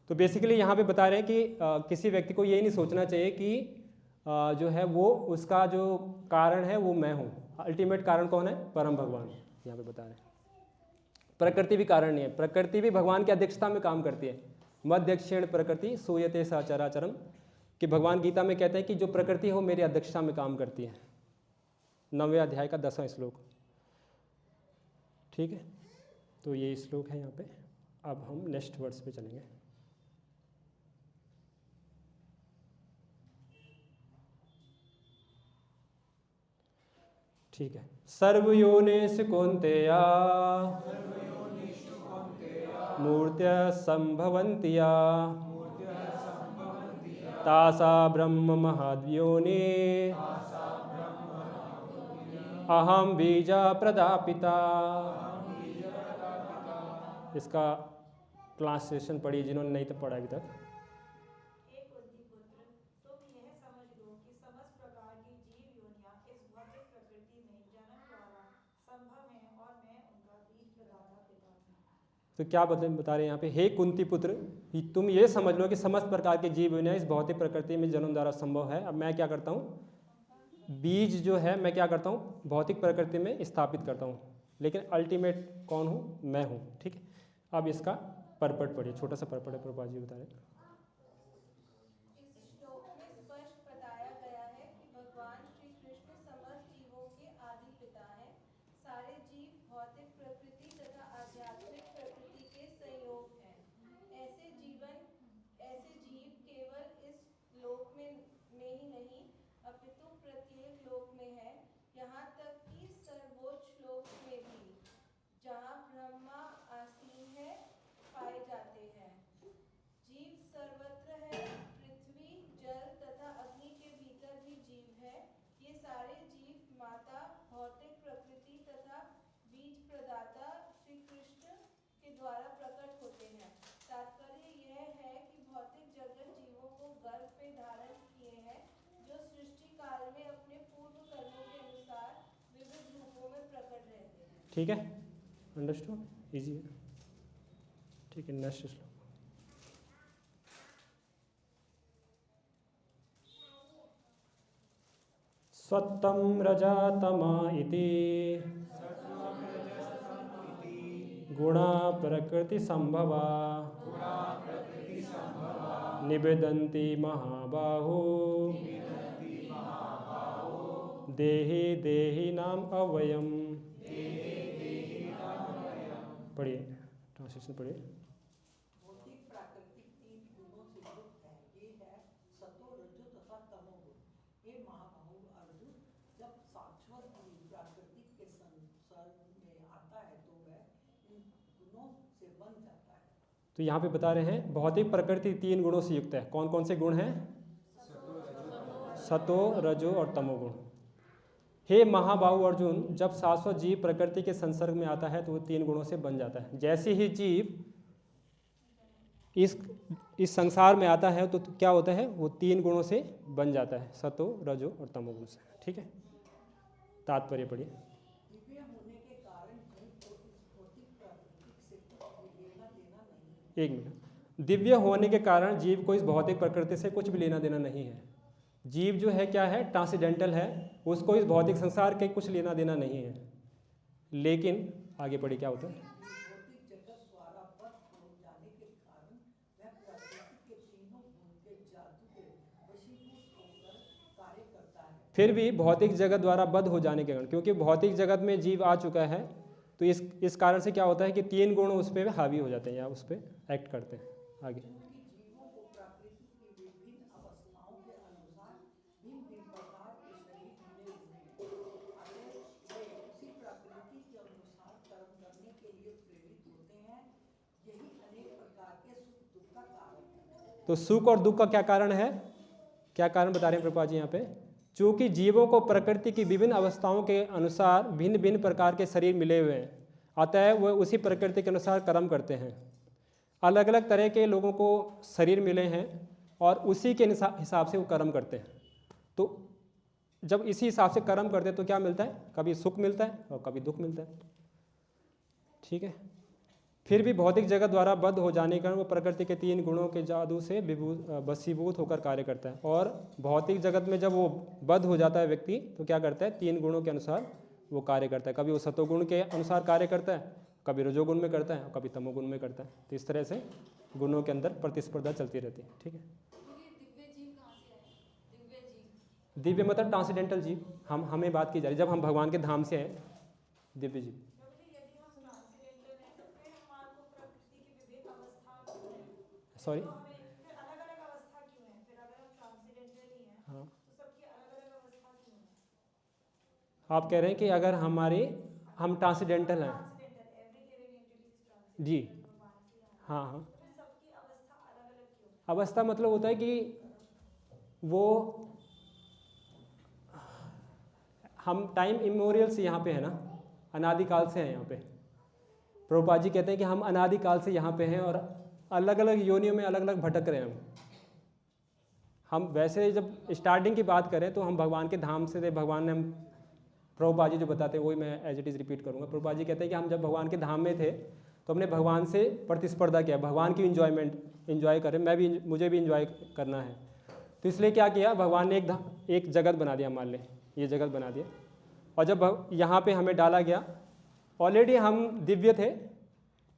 Speaker 1: तो बेसिकली यहाँ पे बता रहे हैं कि किसी व्यक्ति को ये नहीं सोचना चाहिए कि जो है वो उसका जो कारण है वो मैं हूँ। अल्टीमेट कारण कौन है? परम भगवान। यहाँ पे बता रहे हैं प्रकृति भी कारण नहीं है, प्रकृति भी भगवान की अध्यक्षता में काम करती है। मध्यक्षेण प्रकृति सूयते सचराचरम, कि भगवान गीता में कहते हैं कि जो प्रकृति है वो मेरी अध्यक्षता में काम करती है। 9वें अध्याय का 10वां श्लोक। ठीक है, तो ये श्लोक है यहाँ पे। अब हम नेक्स्ट वर्ड्स पे चलेंगे। ठीक है। सर्वयोनिषु कौन्तेय मूर्त्य संभवन्ति या तासा ब्रह्म महद्योनि अहम बीजा प्रदापिता। इसका ट्रांसलेशन पढ़िए जिन्होंने नहीं तो पढ़ा अभी तक।
Speaker 6: हे कुंती पुत्र, तुम यह समझ लो कि समस्त प्रकार की जीव योनियां इस भौतिक प्रकृति में जन्म द्वारा संभव हैं और मैं उनका बीज प्रदाता पिता हूँ।
Speaker 1: तो क्या बता रहे हैं यहाँ पे? हे कुंती पुत्र, तुम ये समझ लो कि समस्त प्रकार के जीव योनियां इस भौतिक प्रकृति में जन्म द्वारा संभव है। अब मैं क्या करता हूँ? बीज जो है मैं क्या करता हूँ? भौतिक प्रकृति में स्थापित करता हूँ, लेकिन अल्टीमेट कौन हूँ? मैं हूँ। ठीक है, अब इसका परपट पढ़िए, छोटा सा परपट है, प्रभुपाद जी बता रहे हैं।
Speaker 6: इस श्लोक में स्पष्ट बताया गया है कि भगवान श्री कृष्ण समस्त जीवों के आदि पिता हैं। सारे जीव भौतिक प्रकृति तथा आध्यात्मिक प्रकृति के संयोग हैं। ऐसे जीव केवल इस लोक में ही नहीं अपितु प्रत्येक लोक में है, यहाँ तक कि सर्वोच्च लोक में भी, जहाँ ब्रह्मा आसीन है, पाए जाते हैं। जीव सर्वत्र है, पृथ्वी, जल तथा अग्नि के भीतर भी जीव है। ये सारे जीव माता, भौतिक प्रकृति तथा बीज प्रदाता श्री कृष्ण के द्वारा प्रकट होते हैं। तात्पर्य यह है कि भौतिक जगत जीवों को गर्भ में धारण किए हैं, जो सृष्टि काल में अपने पूर्व कर्मों के अनुसार विविध रूपों में प्रकट रहते हैं।
Speaker 1: ठीक है, अंडरस्टूड, इजी है। ठीक है, नेक्स्ट श्लोक। सत्तम रजतमा इति गुणा प्रकृति संभवा निवेदन्ति महाबाहो देहि देहि नाम अवयम। पढ़िए, ट्रांसलेशन पढ़िए।
Speaker 7: भौतिक प्राकृतिक 3 गुणों से युक्त है। ये है सतो, रजो तथा तमोगुण। हे महाबाहु अर्जुन, जब शाश्वत जीव प्राकृतिक के संसर्ग में आता है तो वह इन गुणों से बन जाता है।
Speaker 1: तो यहाँ पे बता रहे हैं भौतिक प्रकृति 3 गुणों से युक्त है। कौन कौन से गुण हैं? सतो, रजो और तमोगुण। हे महाबाहु अर्जुन, जब शाश्वत जीव प्रकृति के संसर्ग में आता है तो वो 3 गुणों से बन जाता है। जैसे ही जीव इस संसार में आता है तो क्या होता है? वो 3 गुणों से बन जाता है, सतो, रजो और तमोगुण से। ठीक है, तात्पर्य पढ़िए।
Speaker 7: दिव्य होने के कारण जीव को इस भौतिक प्राकृतिक से कुछ भी लेना देना नहीं है।
Speaker 1: एक मिनट। दिव्य होने के कारण जीव को इस भौतिक प्रकृति से कुछ भी लेना देना नहीं है। जीव जो है क्या है? ट्रांसेंडेंटल है, उसको इस भौतिक संसार के कुछ लेना देना नहीं है। लेकिन आगे पढ़िए क्या होता है?
Speaker 7: भौतिक जगत द्वारा बद्ध हो जाने के कारण वह प्रकृति के तीनों गुण के जादू के वशीभूत होकर कार्य करता है।
Speaker 1: फिर भी भौतिक जगत द्वारा बद्ध हो जाने के कारण, क्योंकि भौतिक जगत में जीव आ चुका है, तो इस कारण से क्या होता है कि 3 गुण उस पर हावी हो जाते हैं या उस पर एक्ट करते हैं। आगे
Speaker 7: क्योंकि जीवों को प्रकृति की विभिन्न अवस्थाओं के अनुसार भिन्न भिन्न प्रकार के शरीर मिले हुए हैं। अतः वे उसी प्रकृति के अनुसार कर्म करने के लिए प्रेरित होते हैं। यही अनेक प्रकार के सुख दुख का कारण है।
Speaker 1: तो सुख और दुख का क्या कारण है? क्या कारण बता रहे हैं प्रभुपाद जी यहाँ पे? चूँकि जीवों को प्रकृति की विभिन्न अवस्थाओं के अनुसार भिन्न भिन्न प्रकार के शरीर मिले हुए हैं, अतः वह उसी प्रकृति के अनुसार कर्म करते हैं। अलग अलग तरह के लोगों को शरीर मिले हैं और उसी के हिसाब से वो कर्म करते हैं। तो जब इसी हिसाब से कर्म करते हैं तो क्या मिलता है, कभी सुख मिलता है और कभी दुख मिलता है। ठीक है। फिर भी भौतिक जगत द्वारा बद्ध हो जाने के कारण वो प्रकृति के 3 गुणों के जादू से वशीभूत होकर कार्य करता है। और भौतिक जगत में जब वो बद्ध हो जाता है व्यक्ति तो क्या करता है, 3 गुणों के अनुसार वो कार्य करता है। कभी वो सतोगुण के अनुसार कार्य करता है, कभी रजोगुण में करता है और कभी तमोगुण में करता है। तो इस तरह से गुणों के अंदर प्रतिस्पर्धा चलती रहती है। ठीक है।
Speaker 2: दिव्य जीव कहाँ से आए? दिव्य जीव
Speaker 1: दिव्य मतलब ट्रांसेंडेंटल जीव, हमें बात की जा रही है जब हम भगवान के धाम से हैं। दिव्य जीव सॉरी हाँ, आप कह रहे हैं कि अगर हम ट्रांसेंडेंटल हैं जी, हाँ हाँ। अवस्था मतलब होता है कि वो हम टाइम इमोरियल से यहाँ पे है ना, अनादिकाल से हैं यहाँ पे। प्रभुपाद जी कहते हैं कि हम अनादिकाल से यहाँ पे हैं और अलग अलग योनियों में अलग अलग भटक रहे हैं हम वैसे जब स्टार्टिंग की बात करें तो हम भगवान के धाम से थे। भगवान ने हम प्रभुपाद जी जो बताते हैं वही मैं एज इट इज़ रिपीट करूँगा। प्रभुपाद जी कहते हैं कि हम जब भगवान के धाम में थे तो हमने भगवान से प्रतिस्पर्धा किया, भगवान की इन्जॉय करें, मुझे भी इन्जॉय करना है। तो इसलिए क्या किया, भगवान ने एक जगत बना दिया, मान लें ये जगत बना दिया। और जब यहाँ पे हमें डाला गया, ऑलरेडी हम दिव्य थे,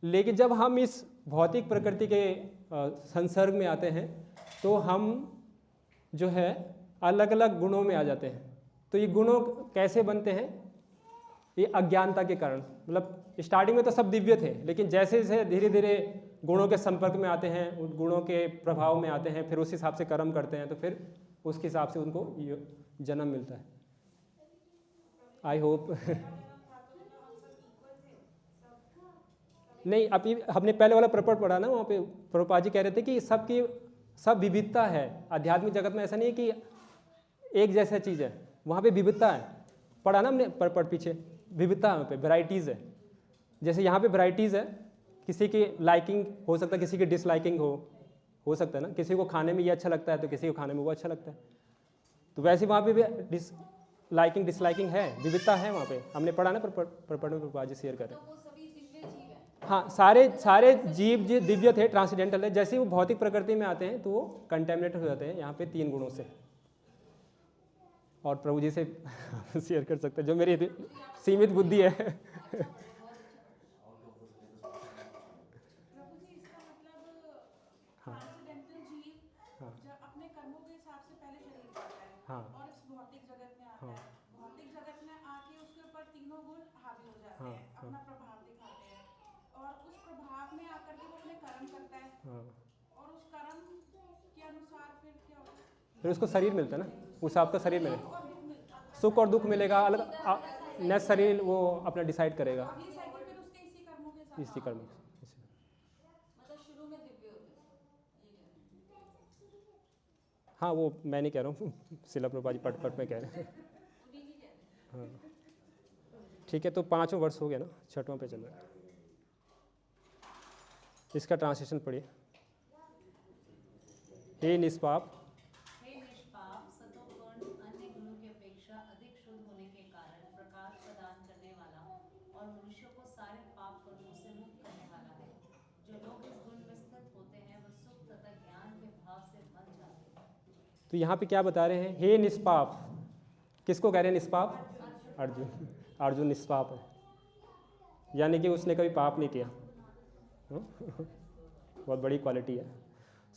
Speaker 1: लेकिन जब हम इस भौतिक प्रकृति के संसर्ग में आते हैं तो हम जो है अलग अलग गुणों में आ जाते हैं। तो ये गुणों कैसे बनते हैं, ये अज्ञानता के कारण। मतलब स्टार्टिंग में तो सब दिव्य थे, लेकिन जैसे जैसे धीरे धीरे गुणों के संपर्क में आते हैं, उन गुणों के प्रभाव में आते हैं, फिर उस हिसाब से कर्म करते हैं, तो फिर उसके हिसाब से उनको जन्म मिलता है। आई होप नहीं, अभी हमने पहले वाला प्रपट पढ़ा ना, वहाँ पे प्रभुपाद जी कह रहे थे कि सब विविधता है आध्यात्मिक जगत में। ऐसा नहीं है कि एक जैसा चीज़ है, वहाँ पे विविधता है। पढ़ा ना हमने प्रपट पीछे, विविधता है वहाँ पे, वैराइटीज़ है। जैसे यहाँ पे वैराइटीज़ है, किसी की लाइकिंग हो सकता है, किसी की डिसलाइकिंग हो सकता है ना, किसी को खाने में ये अच्छा लगता है तो किसी को खाने में वो अच्छा लगता है। तो वैसे वहाँ पे भी लाइकिंग डिसलाइकिंग है, विविधता है वहाँ पे। हमने पढ़ा ना प्रपट में, प्रभुपाद जी शेयर करें।
Speaker 2: तो वो सभी दिव्य जीव हैं।
Speaker 1: हाँ, सारे जीव जो दिव्य थे, ट्रांसेंडेंटल है। जैसे ही वो भौतिक प्रकृति में आते हैं तो वो कंटेमिनेट हो जाते हैं यहाँ पे 3 गुणों से। और प्रभु जी से शेयर कर सकते हैं जो मेरी सीमित बुद्धि है।
Speaker 5: प्रभु जी, इसका मतलब ट्रांसेंडेंटल जीव
Speaker 1: हाँ।
Speaker 5: जब अपने कर्मों के हिसाब से पहले शरीर पाता है
Speaker 1: हाँ।
Speaker 5: और इस भौतिक जगत में आता
Speaker 1: हाँ।
Speaker 5: है। भौतिक जगत में आके उसके ऊपर तीनों गुण हावी हो जाते
Speaker 1: हाँ,
Speaker 5: हैं,
Speaker 1: हाँ।
Speaker 5: अपना प्रभाव दिखाते हैं, और उस प्रभाव में आकर के वो अपने कर्म करता है,
Speaker 1: हाँ,
Speaker 5: और उस कर्म के अनुसार फिर क्या होता है,
Speaker 1: फिर उसको शरीर मिलता है ना, उस आपका शरीर मिलेगा,
Speaker 5: और दुख मिलता है।
Speaker 1: सुख और दुख मिलेगा अलग। नेक्स्ट शरीर वो अपना डिसाइड करेगा
Speaker 5: ये साइकिल फिर उसके इसी कर्मों के साथ
Speaker 1: इसी कर्म।
Speaker 2: मतलब शुरू में दिव्य होते हैं, ये कह रहे हैं।
Speaker 1: हाँ, वो मैं नहीं कह रहा हूँ, शिला प्रभुपाद जी पट में कह रहे हैं।
Speaker 2: उन्हीं की कह रहे हैं।
Speaker 1: हाँ, ठीक है। तो 5वां वर्ष हो गया ना, 6वां पे चल रहा है। इसका ट्रांसलेशन पढ़िए। हे निष्पाप,
Speaker 8: हे निष्पाप, सतोगुण अन्य गुणों की अपेक्षा अधिक शुद्ध होने के कारण प्रकाश प्रदान करने वाला और मनुष्यों को सारे पाप कर्मों से मुक्त करने वाला है। जो लोग इस गुण में स्थित होते हैं वह सुख तथा ज्ञान के भाव से बन जाते हैं।
Speaker 1: तो यहाँ पे क्या बता रहे हैं, हे निष्पाप। किसको कह रहे हैं निष्पाप? अर्जुन निष्पाप है, यानी कि उसने कभी पाप नहीं किया। बहुत बड़ी क्वालिटी है।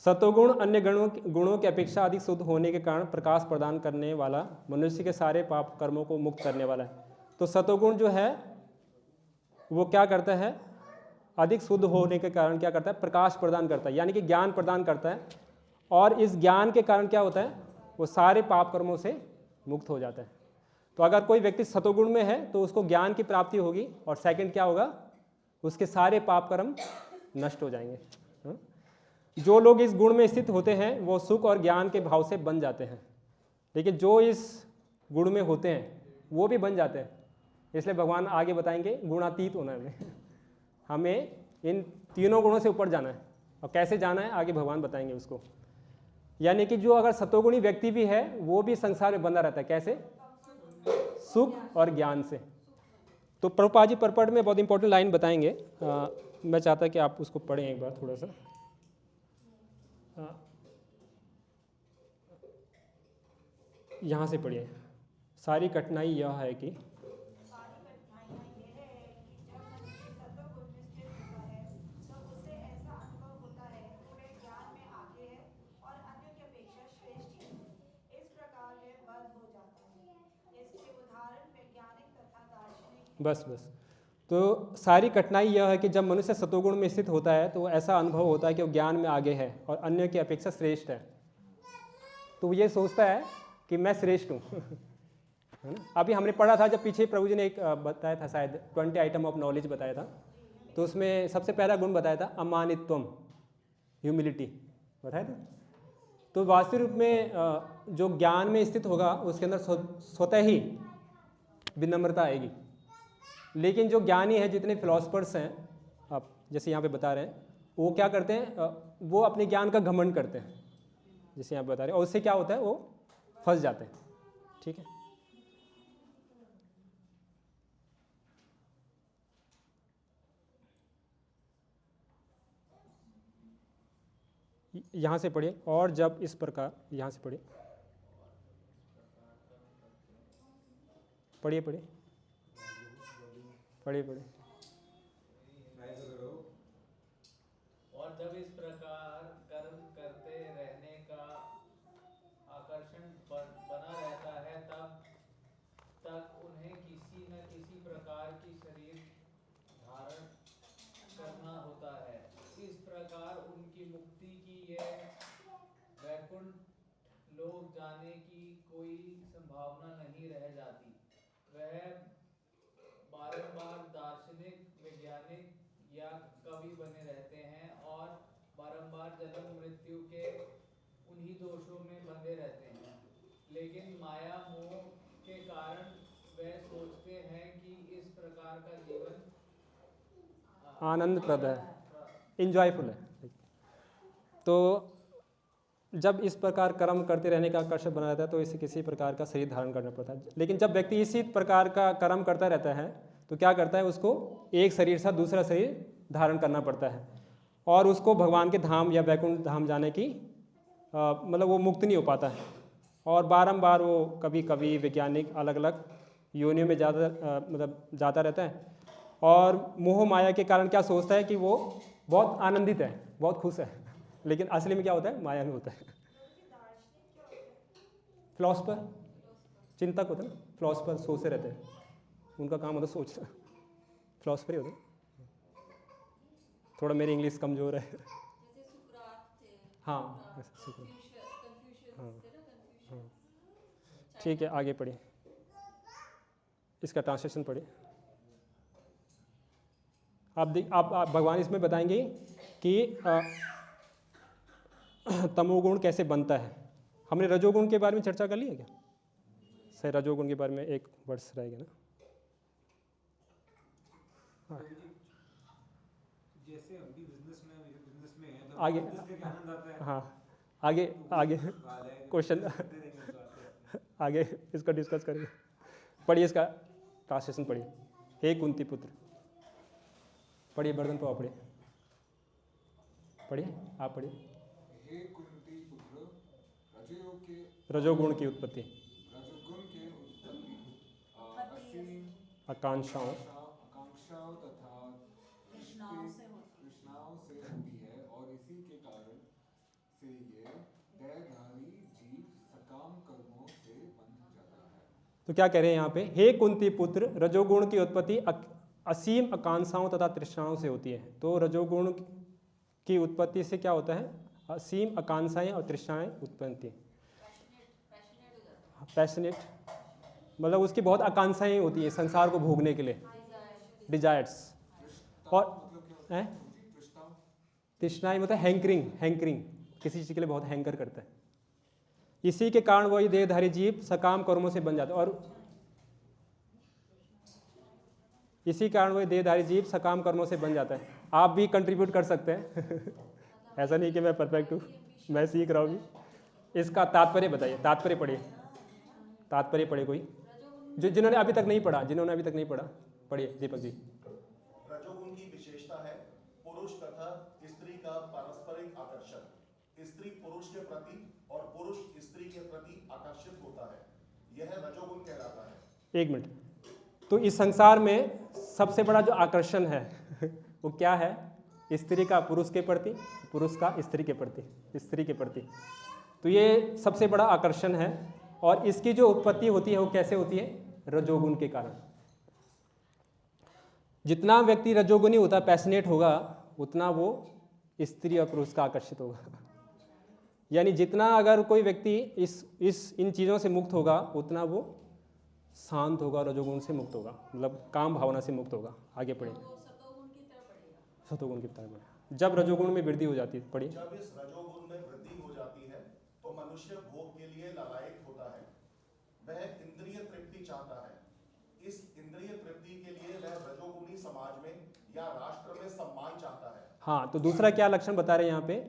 Speaker 1: सतोगुण अन्य गुणों की अपेक्षा अधिक शुद्ध होने के कारण प्रकाश प्रदान करने वाला, मनुष्य के सारे पाप कर्मों को मुक्त करने वाला है। तो सतोगुण जो है वो क्या करता है, अधिक शुद्ध होने के कारण क्या करता है, प्रकाश प्रदान करता है, यानी कि ज्ञान प्रदान करता है। और इस ज्ञान के कारण क्या होता है, वो सारे पाप कर्मों से मुक्त हो जाता है। तो अगर कोई व्यक्ति सतोगुण में है तो उसको ज्ञान की प्राप्ति होगी, और सेकंड क्या होगा, उसके सारे पाप कर्म नष्ट हो जाएंगे। जो लोग इस गुण में स्थित होते हैं वो सुख और ज्ञान के भाव से बन जाते हैं, लेकिन जो इस गुण में होते हैं वो भी बन जाते हैं। इसलिए भगवान आगे बताएंगे गुणातीत होना है हमें इन तीनों गुणों से ऊपर जाना है। और कैसे जाना है आगे भगवान बताएंगे उसको। यानी कि जो अगर सतोगुणी व्यक्ति भी है वो भी संसार में बंधा रहता है। कैसे? सुख और ज्ञान से। तो प्रभुपाद जी परपट में बहुत इंपॉर्टेंट लाइन बताएंगे। मैं चाहता कि आप उसको पढ़ें एक बार थोड़ा सा। यहाँ से पढ़िए। सारी कठिनाई यह है कि बस तो सारी कठिनाई यह है कि जब मनुष्य सतोगुण में स्थित होता है तो ऐसा अनुभव होता है कि वो ज्ञान में आगे है और अन्य की अपेक्षा श्रेष्ठ है। तो वो ये सोचता है कि मैं श्रेष्ठ हूँ है ना। अभी हमने पढ़ा था जब पीछे प्रभु जी ने एक बताया था, शायद 20 आइटम ऑफ नॉलेज बताया था। तो उसमें सबसे पहला गुण बताया था अमानित्वम, ह्यूमिलिटी बताया था। तो वास्तविक रूप में जो ज्ञान में स्थित होगा उसके अंदर स्वतः ही विनम्रता आएगी। लेकिन जो ज्ञानी है, जितने फिलोसफर्स हैं आप जैसे यहाँ पे बता रहे हैं, वो क्या करते हैं, वो अपने ज्ञान का घमंड करते हैं जैसे यहाँ पे बता रहे हैं, और उससे क्या होता है, वो फंस जाते हैं। ठीक है, यहाँ से पढ़िए। और जब इस प्रकार, यहाँ से पढ़िए पढ़िए पढ़िए पढ़िए पढ़िए।
Speaker 9: और जब इस प्रकार कर्म करते रहने का आकर्षण बना रहता है तब तक उन्हें किसी न किसी प्रकार की शरीर धारण करना होता है। इस प्रकार उनकी मुक्ति की यह वैकुंठ लोक जाने की कोई संभावना नहीं रह जाती। वह बारंबार दार्शनिक, वैज्ञानिक या कवि बने रहते हैं और बारंबार जन्म मृत्यु के उन्हीं दोषों में बंधे रहते हैं। लेकिन माया मोह के कारण वे सोचते हैं कि इस प्रकार का जीवन
Speaker 1: आनंदप्रद है, इंजॉयफुल है। तो जब इस प्रकार कर्म करते रहने का आकर्षण बना रहता है तो इसे किसी प्रकार का शरीर धारण करना पड़ता है। लेकिन जब व्यक्ति इसी प्रकार का कर्म करता रहता है तो क्या करता है, उसको एक शरीर से दूसरा शरीर धारण करना पड़ता है और उसको भगवान के धाम या वैकुंठ धाम जाने की मतलब वो मुक्त नहीं हो पाता है। और बारंबार वो कभी कभी वैज्ञानिक अलग अलग योनियों में जाता रहता है और मोह माया के कारण क्या सोचता है कि वो बहुत आनंदित है, बहुत खुश है, लेकिन असली में क्या होता है, माया में होता है। फिलोसफर, चिंतक होते हैं ना, फिलोसफर सोचते रहते हैं, उनका काम होता है सोचना, फिलोसफर ही होते हैं। थोड़ा मेरी इंग्लिश कमज़ोर है।
Speaker 2: जैसे सुकरात थे,
Speaker 1: हाँ,
Speaker 2: कन्फ्यूशियस
Speaker 1: हाँ,
Speaker 2: थे ना, कन्फ्यूशियस।
Speaker 1: हाँ। ठीक है, आगे पढ़िए, इसका ट्रांसलेशन पढ़िए। आप भगवान इसमें बताएंगे कि तमोगुण कैसे बनता है। हमने रजोगुण के बारे में चर्चा कर ली है क्या? सही, रजोगुण के बारे में एक वर्ष रहेगा ना। हाँ।
Speaker 3: जैसे अभी बिजनेस में है तो
Speaker 1: आगे,
Speaker 3: बिजनेस देख आनंद आता है।
Speaker 1: हाँ, आगे क्वेश्चन आगे इसका डिस्कस करेंगे। पढ़िए, इसका ट्रांसलेशन पढ़िए। हे कुंती पुत्र, पढ़िए, बर्दन पाओ, पढ़िए, आप पढ़िए।
Speaker 4: हे कुंती पुत्र,
Speaker 1: रजोगुण की उत्पत्ति,
Speaker 4: रजोगुण के उत्पत्ति असीम
Speaker 1: आकांक्षाओं
Speaker 4: तथा
Speaker 8: तृष्णाओं से
Speaker 4: होती है और इसी के कारण से ये देहधारी जीव सकाम कर्मों से बंध जाता है।
Speaker 1: तो क्या कह रहे हैं यहाँ पे, हे कुंती पुत्र, रजोगुण की उत्पत्ति असीम आकांक्षाओं तथा तृष्णाओं से होती है। तो रजोगुण की उत्पत्ति से क्या होता है, असीम आकांक्षाएं और तृष्णाएं उत्पत्ति। पैशनेट मतलब उसकी बहुत आकांक्षाएं होती है संसार को भोगने के लिए, डिजायर्स। और तृष्णाएं मतलब हैंकरिंग, किसी चीज़ के लिए बहुत हैंकर करता है। इसी के कारण वही देहधारी जीव सकाम कर्मों से बन जाता है, और इसी कारण वही देहधारी जीव सकाम कर्मों से बन जाता है। आप भी कंट्रीब्यूट कर सकते हैं ऐसा नहीं कि मैं परफेक्ट हूँ, मैं सीख रहा हूँ भी। इसका तात्पर्य बताइए, तात्पर्य पढ़िए, तात्पर्य पढ़े कोई जिन्होंने अभी तक नहीं पढ़ा, पढ़िए दीपक जी।
Speaker 10: रजोगुण की विशेषता है पुरुष तथा स्त्री का पारस्परिक आकर्षण। स्त्री पुरुष के प्रति और पुरुष स्त्री के प्रति आकर्षित होता है, यह रजोगुण कहलाता है।
Speaker 1: एक मिनट, तो इस संसार में सबसे बड़ा जो आकर्षण है वो क्या है? स्त्री का पुरुष के प्रति, पुरुष का स्त्री के प्रति, स्त्री के प्रति। तो ये सबसे बड़ा आकर्षण है, और इसकी जो उत्पत्ति होती है वो कैसे होती है? रजोगुण के कारण। जितना व्यक्ति रजोगुणी होता, पैशनेट होगा, उतना वो स्त्री और पुरुष का आकर्षित होगा। यानी जितना अगर कोई व्यक्ति इन चीज़ों से मुक्त होगा, उतना वो शांत होगा, रजोगुण से मुक्त होगा, मतलब काम भावना से मुक्त होगा। आगे पढ़िए। सतोगुण की तरफ बढ़ेगा जब रजोगुण में वृद्धि हो जाती है। पढ़िए।
Speaker 10: जब इस रजोगुण में वृद्धि हो जाती है तो मनुष्य भोग के लिए लालायित होता है, वह इंद्रिय तृप्ति चाहता है। इस इंद्रिय तृप्ति के लिए वह रजोगुणी समाज में या राष्ट्र में सम्मान चाहता है।
Speaker 1: हाँ, तो दूसरा क्या लक्षण बता रहे हैं यहाँ पे?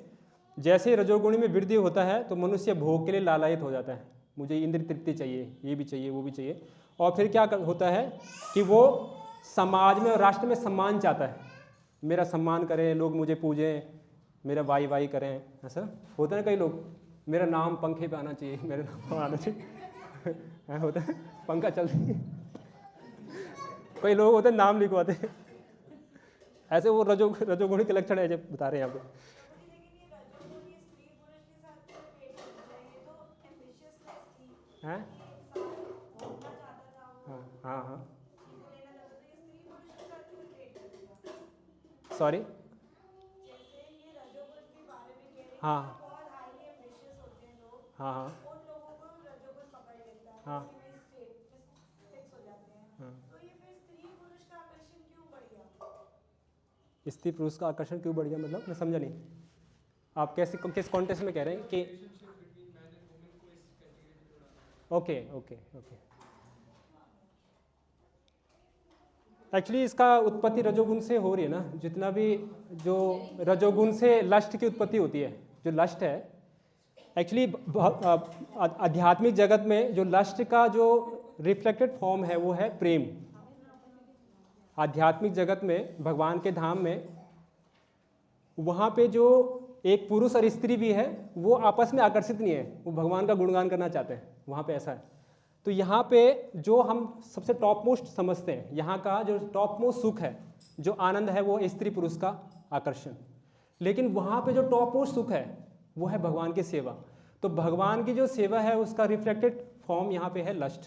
Speaker 1: जैसे रजोगुणी में वृद्धि होता है तो मनुष्य भोग के लिए लालायित हो जाता है, मुझे इंद्रिय तृप्ति चाहिए, ये भी चाहिए, वो भी चाहिए। और फिर क्या होता है कि वो समाज में और राष्ट्र में सम्मान चाहता है, मेरा सम्मान करें, लोग मुझे पूजें, मेरा वाई वाई करें। ऐसा होता है, कई लोग मेरा नाम पंखे पे आना चाहिए, मेरा नाम आना चाहिए होता है, पंखा चल रही है। कई लोग होते हैं नाम लिखवाते हैं, ऐसे वो रजोगुणी के लक्षण है जो बता रहे हैं यहाँ पे। हैं? हाँ हाँ, सॉरी, हाँ हाँ हाँ हाँ, स्त्री पुरुष का आकर्षण क्यों बढ़ गया? मतलब मैं समझा नहीं, आप किस कॉन्टेक्स्ट में कह रहे हैं कि? ओके ओके ओके, एक्चुअली इसका उत्पत्ति रजोगुण से हो रही है ना। जितना भी जो रजोगुण से लस्ट की उत्पत्ति होती है, जो लस्ट है एक्चुअली आध्यात्मिक जगत में जो लस्ट का जो रिफ्लेक्टेड फॉर्म है वो है प्रेम। आध्यात्मिक जगत में, भगवान के धाम में, वहाँ पे जो एक पुरुष और स्त्री भी है वो आपस में आकर्षित नहीं है, वो भगवान का गुणगान करना चाहते हैं, वहाँ पे ऐसा है। तो यहाँ पे जो हम सबसे टॉप मोस्ट समझते हैं, यहाँ का जो टॉप मोस्ट सुख है, जो आनंद है, वो स्त्री पुरुष का आकर्षण। लेकिन वहाँ पे जो टॉप मोस्ट सुख है वो है भगवान की सेवा। तो भगवान की जो सेवा है उसका रिफ्लेक्टेड फॉर्म यहाँ पे है लस्ट,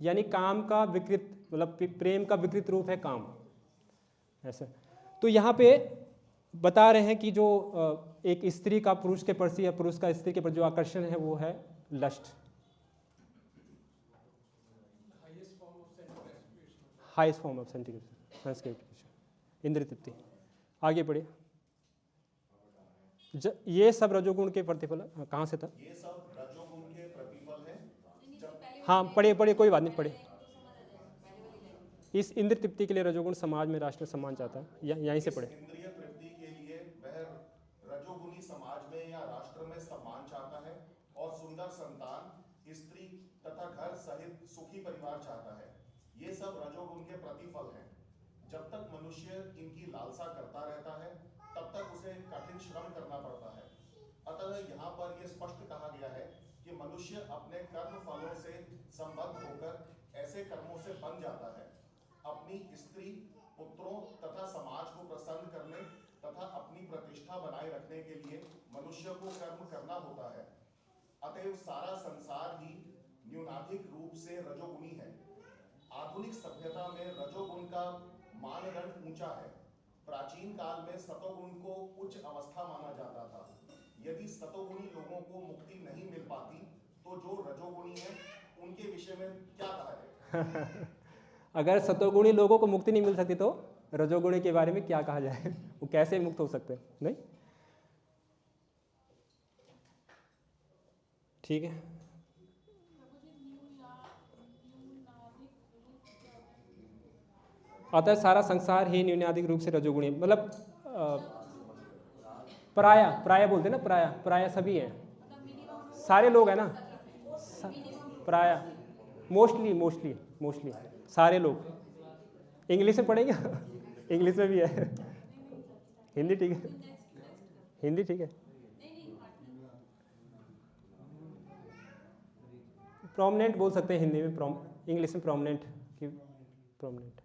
Speaker 1: यानी काम का विकृत, मतलब प्रेम का विकृत रूप है काम, ऐसा। तो यहाँ पे बता रहे हैं कि जो एक स्त्री का पुरुष के प्रति या पुरुष का स्त्री के प्रति जो आकर्षण है वो है लस्ट, हाईएस्ट फॉर्म ऑफ सेंटिग्रेशन, इंद्रिय तृप्ति। आगे बढ़िए। ये सब रजोगुण के प्रतिफल, कहाँ से था?
Speaker 10: ये सब रजोगुण के प्रतिफल हैं।
Speaker 1: हाँ पढ़िए, कोई बात नहीं, पढ़िए। इस इंद्रिय तृप्ति के लिए रजोगुण समाज में राष्ट्र सम्मान चाहता है, यहीं से पढ़े।
Speaker 10: इंद्रिय तृप्ति के लिए वह रजोगुणी समाज में या राष्ट्र में सम्मान चाहता है और सुंदर संतान, स्त्री तथा घर सहित सुखी परिवार चाहता है। ये सब रजोगुण के प्रतिफल हैं। जब तक मनुष्य इनकी लालसा करता रहता है तब तक उसे कठिन श्रम करना पड़ता है। अतः यहाँ पर यह स्पष्ट कहा गया है कि मनुष्य अपने कर्म फलों से संबद्ध होकर ऐसे कर्मों से बन जाता है। अपनी स्त्री, पुत्रों तथा समाज को प्रसन्न करने तथा अपनी प्रतिष्ठा बनाए रखने के लिए मनुष्य को कर्म करना होता है। अतएव सारा संसार ही न्यूनाधिक रूप से रजोगुणी है। आधुनिक सभ्यता में रजोगुण का मानदंड ऊंचा है। प्राचीन काल में सतोगुण को उच्च अवस्था माना जाता था। यदि सतोगुणी लोगों को मुक्ति नहीं मिल पाती तो जो रजोगुणी हैं उनके विषय में क्या कहा जाए?
Speaker 1: अगर सतोगुणी लोगों को मुक्ति नहीं मिल सकती तो रजोगुणी के बारे में क्या कहा जाए? वो कैसे मुक्त हो सकते हैं? नहीं, ठीक है।
Speaker 5: प्रभु जी न्यूनाधिक रूप क्या होता है?
Speaker 1: अतः सारा संसार ही न्यूनाधिक रूप से रजोगुणी है, मतलब प्राय बोलते हैं ना, प्राय सभी हैं, सारे लोग हैं ना, प्राय मोस्टली सारे लोग। इंग्लिश में पढ़ेंगे इंग्लिश में भी है, हिंदी ठीक है, हिंदी ठीक है। प्रोमिनेंट बोल सकते हैं हिंदी में, इंग्लिश में प्रोमिनेंट की प्रोमिनेंट।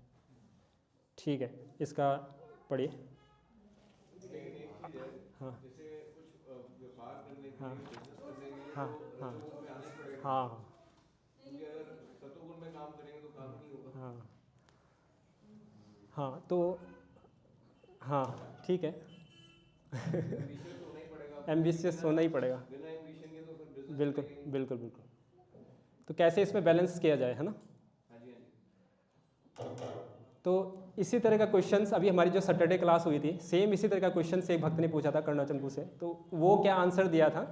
Speaker 1: ठीक है, इसका पढ़िए। हाँ
Speaker 11: जैसे कुछ व्यापार करने के
Speaker 1: हाँ
Speaker 11: लिए, बिजनेस करने के लिए
Speaker 1: हाँ
Speaker 11: तो
Speaker 1: हाँ
Speaker 11: रजोगुण में आना ही पड़ेगा।
Speaker 1: हाँ
Speaker 11: क्योंकि अगर सतोगुण में काम करेंगे तो काम नहीं होगा।
Speaker 1: हाँ हाँ, तो हाँ ठीक है
Speaker 11: एम्बिशियस होना ही पड़ेगा।
Speaker 1: एम्बिशियस होना ही पड़ेगा,
Speaker 11: बिना एम्बिशन के तो फिर बिजनेस
Speaker 1: बिल्कुल
Speaker 11: करेंगे नहीं।
Speaker 1: बिल्कुल बिल्कुल। तो कैसे इसमें बैलेंस किया जाए, है ना।
Speaker 11: हाँ जी, हाँ जी।
Speaker 1: तो इसी तरह का क्वेश्चंस अभी हमारी जो सैटरडे क्लास हुई थी, सेम इसी तरह का क्वेश्चन से एक भक्त ने पूछा था कर्णाचंपू से, तो वो क्या आंसर दिया था।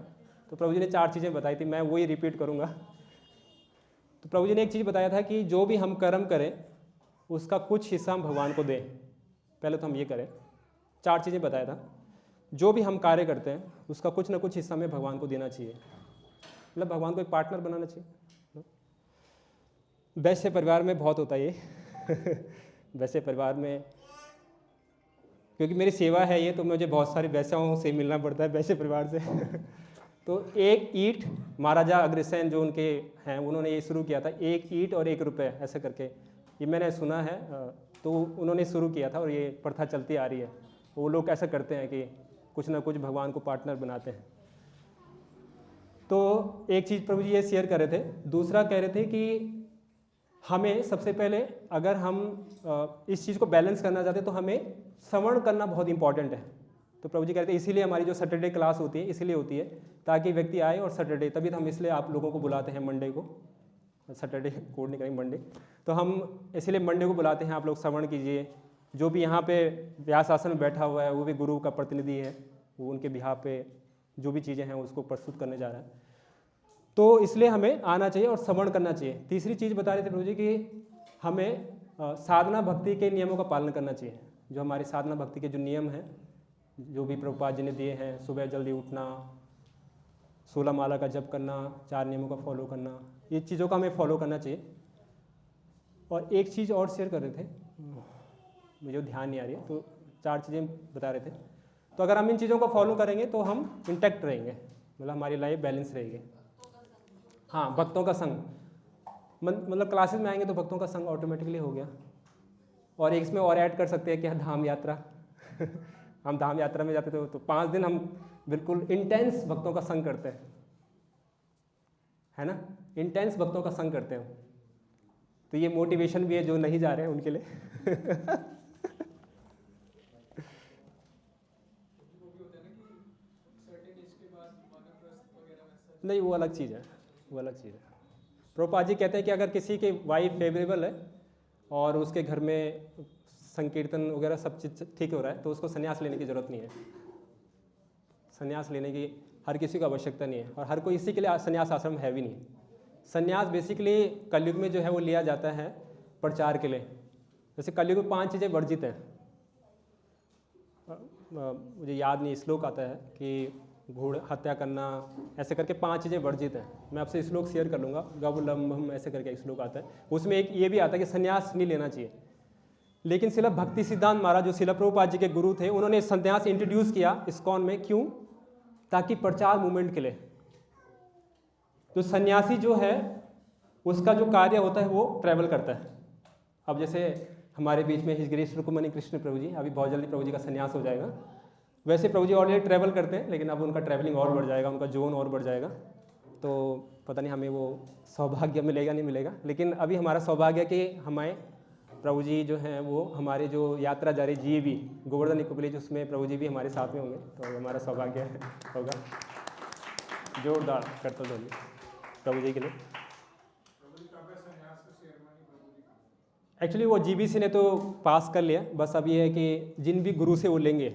Speaker 1: तो प्रभु जी ने 4 चीज़ें बताई थी, मैं वही रिपीट करूँगा। तो प्रभु जी ने एक चीज़ बताया था कि जो भी हम कर्म करें उसका कुछ हिस्सा हम भगवान को दें। पहले तो हम ये करें, 4 चीज़ें बताया था। जो भी हम कार्य करते हैं उसका कुछ ना कुछ हिस्सा हमें भगवान को देना चाहिए, मतलब भगवान को एक पार्टनर बनाना चाहिए। वैश्य परिवार में बहुत होता है ये वैसे परिवार में, क्योंकि मेरी सेवा है ये, तो मुझे बहुत सारी वैश्याओं से मिलना पड़ता है, वैसे परिवार से तो एक ईंट, महाराजा अग्रसेन जो उनके हैं उन्होंने ये शुरू किया था, 1 ईंट और 1 रुपये ऐसे करके, ये मैंने सुना है। तो उन्होंने शुरू किया था और ये प्रथा चलती आ रही है। वो लोग ऐसा करते हैं कि कुछ ना कुछ भगवान को पार्टनर बनाते हैं। तो एक चीज़ प्रभु जी ये शेयर कर रहे थे। दूसरा कह रहे थे कि हमें सबसे पहले अगर हम इस चीज़ को बैलेंस करना चाहते हैं तो हमें श्रवण करना बहुत इंपॉर्टेंट है। तो प्रभु जी कहते हैं इसीलिए हमारी जो सैटरडे क्लास होती है इसीलिए होती है ताकि व्यक्ति आए, और सैटरडे तभी तो हम इसलिए आप लोगों को बुलाते हैं मंडे को, सैटरडे कोड नहीं करेंगे मंडे, तो हम इसलिए मंडे को बुलाते हैं, आप लोग श्रवण कीजिए। जो भी यहाँ पे व्यास आसन में बैठा हुआ है वो भी गुरु का प्रतिनिधि है, वो उनके बिहार पे जो भी चीज़ें हैं उसको प्रस्तुत करने जा रहा है। तो इसलिए हमें आना चाहिए और श्रवण करना चाहिए। तीसरी चीज़ बता रहे थे प्रभु जी कि हमें साधना भक्ति के नियमों का पालन करना चाहिए। जो हमारी साधना भक्ति के जो नियम हैं, जो भी प्रभुपाद जी ने दिए हैं, सुबह जल्दी उठना, 16 माला का जप करना, 4 नियमों का फॉलो करना, ये चीज़ों का हमें फॉलो करना चाहिए। और एक चीज़ और शेयर कर रहे थे, मुझे ध्यान नहीं आ रही है, तो 4 चीज़ें बता रहे थे। तो अगर हम इन चीज़ों को फॉलो करेंगे तो हम इंटैक्ट रहेंगे, मतलब हमारी लाइफ बैलेंस रहेगी। हाँ, भक्तों का संग, मतलब क्लासेस में आएंगे तो भक्तों का संग ऑटोमेटिकली हो गया। और एक इसमें और ऐड कर सकते हैं कि धाम यात्रा हम धाम यात्रा में जाते थे तो 5 दिन हम बिल्कुल इंटेंस भक्तों का संग करते हैं, है ना, इंटेंस भक्तों का संग करते हैं। तो ये मोटिवेशन भी है जो नहीं जा रहे हैं उनके लिए नहीं, वो अलग चीज़ है, वो अलग चीज़ है। प्रभुपाद जी कहते हैं कि अगर किसी की वाइफ फेवरेबल है और उसके घर में संकीर्तन वगैरह सब चीज़ ठीक हो रहा है तो उसको संन्यास लेने की ज़रूरत नहीं है। संन्यास लेने की हर किसी को आवश्यकता नहीं है, और हर कोई इसी के लिए संन्यास आश्रम है भी नहीं। संन्यास बेसिकली कलयुग में जो है वो लिया जाता है प्रचार के लिए। जैसे कलयुग में 5 चीज़ें वर्जित हैं, मुझे याद नहीं, श्लोक आता है कि घोड़ हत्या करना, ऐसे करके 5 चीज़ें वर्जित हैं। मैं आपसे श्लोक शेयर कर लूँगा, गौलंबम ऐसे करके एक श्लोक आता है, उसमें एक ये भी आता है कि संन्यास नहीं लेना चाहिए। लेकिन शिला भक्ति सिद्धांत महाराज जो शिला प्रभुपाद जी के गुरु थे, उन्होंने संन्यास इंट्रोड्यूस किया इस्कॉन में। क्यों? ताकि प्रचार मूवमेंट के लिए। तो सन्यासी जो है उसका जो कार्य होता है वो ट्रैवल करता है। अब जैसे हमारे बीच में हिजगिरीश रुक्मणी कृष्ण प्रभु जी, अभी बहुत जल्दी प्रभु जी का संन्यास हो जाएगा। वैसे प्रभु जी ऑलरेडी ट्रैवल करते हैं, लेकिन अब उनका ट्रैवलिंग और बढ़ जाएगा, उनका जोन और बढ़ जाएगा। तो पता नहीं हमें वो सौभाग्य मिलेगा नहीं मिलेगा, लेकिन अभी हमारा सौभाग्य कि हमें प्रभु जी जो हैं वो हमारे जो यात्रा जारी GAV गोवर्धन इको विलेज, उसमें प्रभु जी भी हमारे साथ में होंगे, तो हमारा सौभाग्य होगा। जोरदार करता धोनी प्रभु जी के लिए। एक्चुअली वो GBC ने तो पास कर लिया, बस अब ये है कि जिन भी गुरु से वो लेंगे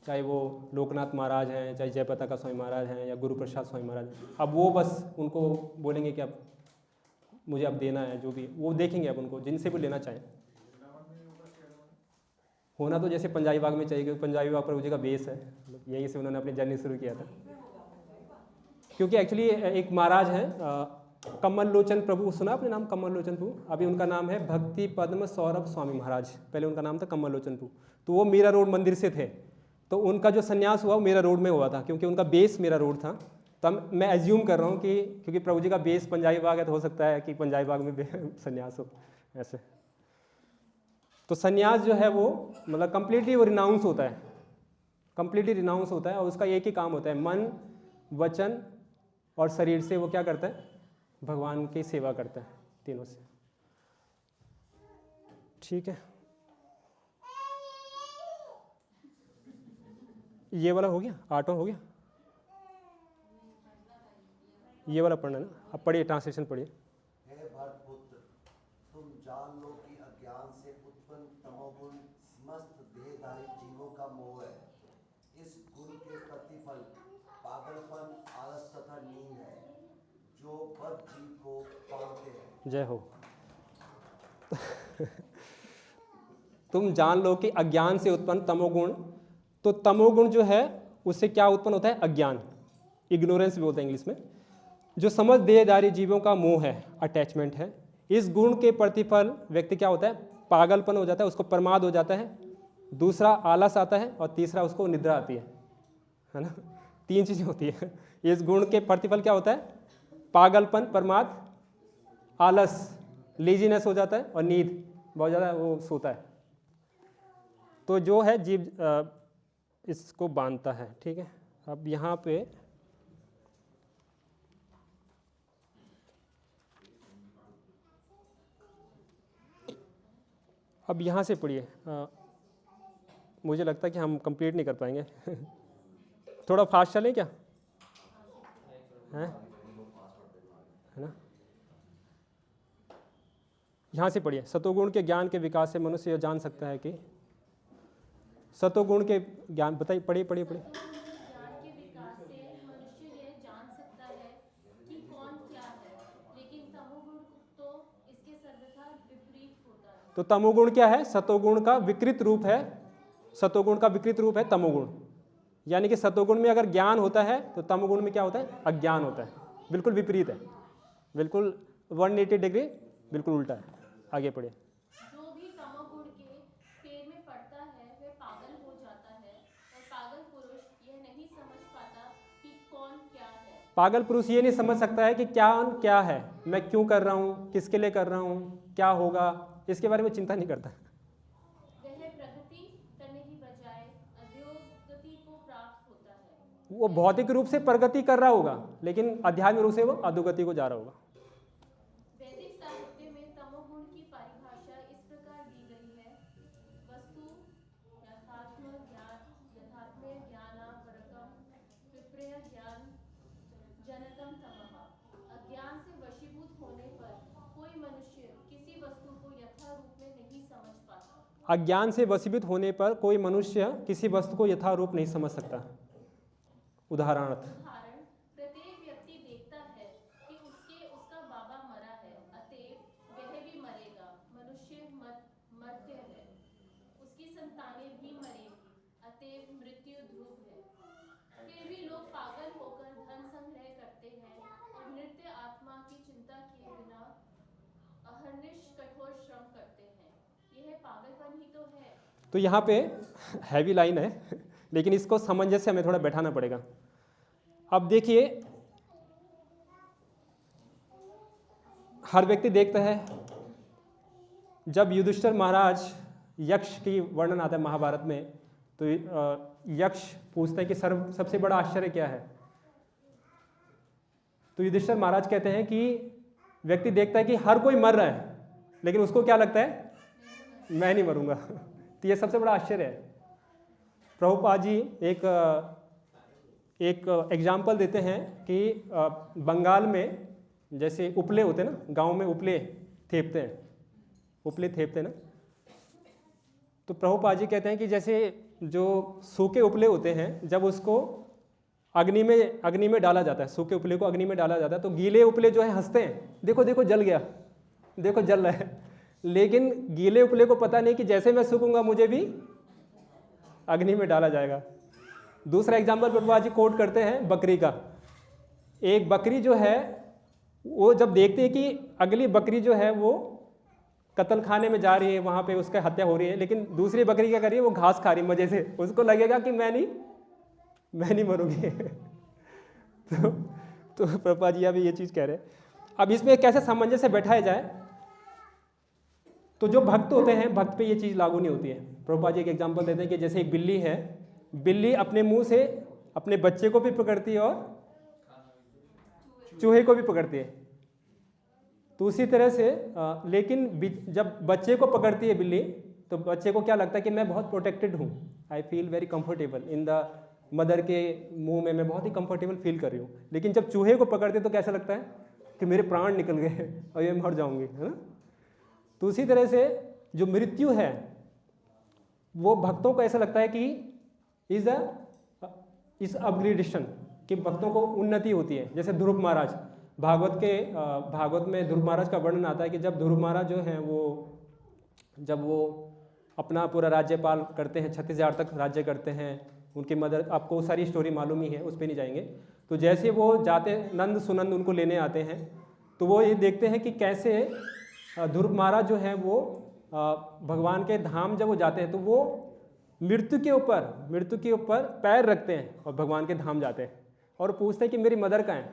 Speaker 1: चाहे वो लोकनाथ महाराज हैं, चाहे जयपताका स्वामी महाराज हैं या गुरु प्रसाद स्वामी महाराज हैं। अब वो बस उनको बोलेंगे कि अब मुझे अब देना है, जो भी वो देखेंगे अब उनको जिनसे भी लेना चाहें। होना तो जैसे पंजाबी बाग में चाहिए, क्योंकि पंजाबी बाग प्रभु जी का बेस है, मतलब यहीं से उन्होंने अपनी जर्नी शुरू किया था। क्योंकि एक्चुअली एक महाराज हैं कमल लोचन प्रभु, सुना आपने नाम कमल लोचन प्रभु? अभी उनका नाम है भक्ति पद्म सौरभ स्वामी महाराज, पहले उनका नाम था कमल लोचन प्रभु। तो वो मीरा रोड मंदिर से थे, तो उनका जो संन्यास हुआ वो मीरा रोड में हुआ था, क्योंकि उनका बेस मीरा रोड था। तो मैं एज्यूम कर रहा हूँ कि क्योंकि प्रभु जी का बेस पंजाबी बाग है, तो हो सकता है कि पंजाबी बाग में संन्यास हो ऐसे। तो संन्यास जो है वो मतलब कम्प्लीटली वो रिनाउंस होता है, कम्प्लीटली रिनाउंस होता है, और उसका एक ही काम होता है, मन वचन और शरीर से वो क्या करता है, भगवान की सेवा करता है तीनों से। ठीक है, ये वाला हो गया, 8वां हो गया, ये वाला पढ़ना ना। अब पढ़िए, ट्रांसलेशन पढ़िए।
Speaker 12: हे भरतपुत्र, तुम जान लो कि अज्ञान से उत्पन्न तमोगुण समस्त देहधारी जीवों का मोह है। इस गुण के प्रतिफल पागलपन, आलस तथा नींद है, जो बद्ध जीव को पालते हैं।
Speaker 1: जय हो। तुम जान लो कि अज्ञान से उत्पन्न तमोगुण, तो तमोगुण जो है उससे क्या उत्पन्न होता है, अज्ञान, इग्नोरेंस भी बोलते हैं इंग्लिश में, जो समझ देहधारी जीवों का मोह है, अटैचमेंट है। इस गुण के प्रतिफल व्यक्ति क्या होता है, पागलपन हो जाता है, उसको प्रमाद हो जाता है, दूसरा आलस आता है, और तीसरा उसको निद्रा आती है ना। 3 चीज़ें होती है। इस गुण के प्रतिफल क्या होता है, पागलपन, प्रमाद, आलस, लेजीनेस हो जाता है, और नींद बहुत ज़्यादा वो सोता है। तो जो है जीव इसको बांधता है। ठीक है, अब यहाँ पे अब यहाँ से पढ़िए, मुझे लगता है कि हम कंप्लीट नहीं कर पाएंगे। थोड़ा फास्ट चलें क्या, है ना। यहाँ से पढ़िए, सतोगुण के ज्ञान के विकास से मनुष्य यह जान सकता है कि सतोगुण के ज्ञान, बताइए, पढ़िए पढ़िए पढ़िए।
Speaker 8: ज्ञान के विकास से मनुष्य यह जान सकता है कि कौन क्या है, लेकिन तमोगुण तो इसके सर्वथा विपरीत होता है।
Speaker 1: तो तमोगुण क्या है, सतोगुण का विकृत रूप है, सतोगुण का विकृत रूप है तमोगुण। यानी कि सतोगुण में अगर ज्ञान होता है तो तमोगुण में क्या होता है, अज्ञान होता है। बिल्कुल विपरीत है, बिल्कुल 180 डिग्री बिल्कुल उल्टा है। आगे पढ़िए।
Speaker 8: जो भी तमोगुण के फेर में पड़ता है वह पागल हो जाता है, और पागल पुरुष यह नहीं समझ पाता कि कौन क्या है।
Speaker 1: पागल पुरुष ये नहीं समझ सकता है कि क्या है, मैं क्यों कर रहा हूँ, किसके लिए कर रहा हूँ, क्या होगा, इसके बारे में चिंता नहीं करता।
Speaker 8: वह प्रगति करने की बजाय अधोगति को प्राप्त होता है।
Speaker 1: वो भौतिक रूप से प्रगति कर रहा होगा, लेकिन अध्यात्म रूप से वो अधोगति को जा रहा होगा।
Speaker 8: वैदिक साहित्य में तमोगुण की परिभाषा इस प्रकार दी गई है, वस्तु यथात्म ज्ञानापरकम विपर्य ज्ञान जनकम तमः। अज्ञान से वशीभूत होने पर कोई मनुष्य किसी वस्तु को यथारूप में नहीं समझ पाता।
Speaker 1: अज्ञान से वशीभूत होने पर कोई मनुष्य किसी वस्तु को यथारूप नहीं समझ सकता। उदाहरण,
Speaker 8: प्रत्येक व्यक्ति देखता है कि उसका बाबा मरा है, अतएव वह भी मरेगा। मनुष्य मर्त्य है, उसकी संतानें भी मरेगी, अतएव मृत्यु ध्रुव है। फिर भी लोग पागल होकर धन संग्रह करते हैं और नित्य आत्मा की चिंता किए बिना अहर्निश कठोर श्रम करते हैं। यह पागलपन ही तो है।
Speaker 1: तो यहाँ पे हैवी लाइन है, लेकिन इसको सामंजस्य हमें थोड़ा बैठाना पड़ेगा। अब देखिए, हर व्यक्ति देखता है, जब युधिष्ठिर महाराज यक्ष की वर्णन आता है महाभारत में, तो यक्ष पूछता है कि सबसे बड़ा आश्चर्य क्या है। तो युधिष्ठिर महाराज कहते हैं कि व्यक्ति देखता है कि हर कोई मर रहा है, लेकिन उसको क्या लगता है, मैं नहीं मरूंगा। तो ये सबसे बड़ा आश्चर्य है। प्रभुपाद जी एक एग्जाम्पल देते हैं कि बंगाल में जैसे उपले होते हैं ना, गांव में उपले थेपते हैं ना, तो प्रभुपाद जी कहते हैं कि जैसे जो सूखे उपले होते हैं, जब उसको अग्नि में डाला जाता है, सूखे उपले को अग्नि में डाला जाता है, तो गीले उपले जो है हंसते हैं, देखो देखो जल गया, देखो जल रहा है। लेकिन गीले उपले को पता नहीं कि जैसे मैं सूखूंगा मुझे भी अग्नि में डाला जाएगा। दूसरा एग्जाम्पल प्रभुपाद जी कोट करते हैं बकरी का। एक बकरी जो है वो जब देखते हैं कि अगली बकरी जो है वो कत्ल खाने में जा रही है, वहाँ पे उसका हत्या हो रही है, लेकिन दूसरी बकरी क्या कर रही है, वो घास खा रही है मजे से, उसको लगेगा कि मैं नहीं मरूंगी। तो प्रभुपाद जी अभी ये चीज़ कह रहे हैं। अब इसमें कैसे सामंजस्य बैठाया जाए, तो जो भक्त होते हैं, भक्त पे ये चीज़ लागू नहीं होती है। प्रभुपाद जी एक एग्जाम्पल देते हैं कि जैसे एक बिल्ली है, बिल्ली अपने मुंह से अपने बच्चे को भी पकड़ती है और चूहे को भी पकड़ती है। तो उसी तरह से लेकिन जब बच्चे को पकड़ती है बिल्ली, तो बच्चे को क्या लगता है कि मैं बहुत प्रोटेक्टेड हूँ, I feel very comfortable in the mother के मुंह में, मैं बहुत ही कंफर्टेबल फील कर रही हूँ। लेकिन जब चूहे को पकड़ते तो कैसा लगता है कि मेरे प्राण निकल गए और ये मर जाऊंगी, है ना। तो उसी तरह से जो मृत्यु है वो भक्तों को ऐसा लगता है कि इस अपग्रेडेशन, कि भक्तों को उन्नति होती है। जैसे ध्रुव महाराज, भागवत में ध्रुव महाराज का वर्णन आता है कि जब ध्रुव महाराज जो हैं जब वो अपना पूरा राज्यपाल करते हैं, 36,000 तक राज्य करते हैं, उनकी मदर, आपको सारी स्टोरी मालूम ही है, उस पर नहीं जाएंगे। तो जैसे वो जाते, नंद सुनंद उनको लेने आते हैं, तो वो ये देखते हैं कि कैसे ध्रुव महाराज जो हैं वो भगवान के धाम जब वो जाते हैं तो वो मृत्यु के ऊपर पैर रखते हैं और भगवान के धाम जाते हैं और पूछते हैं कि मेरी मदर कहाँ है।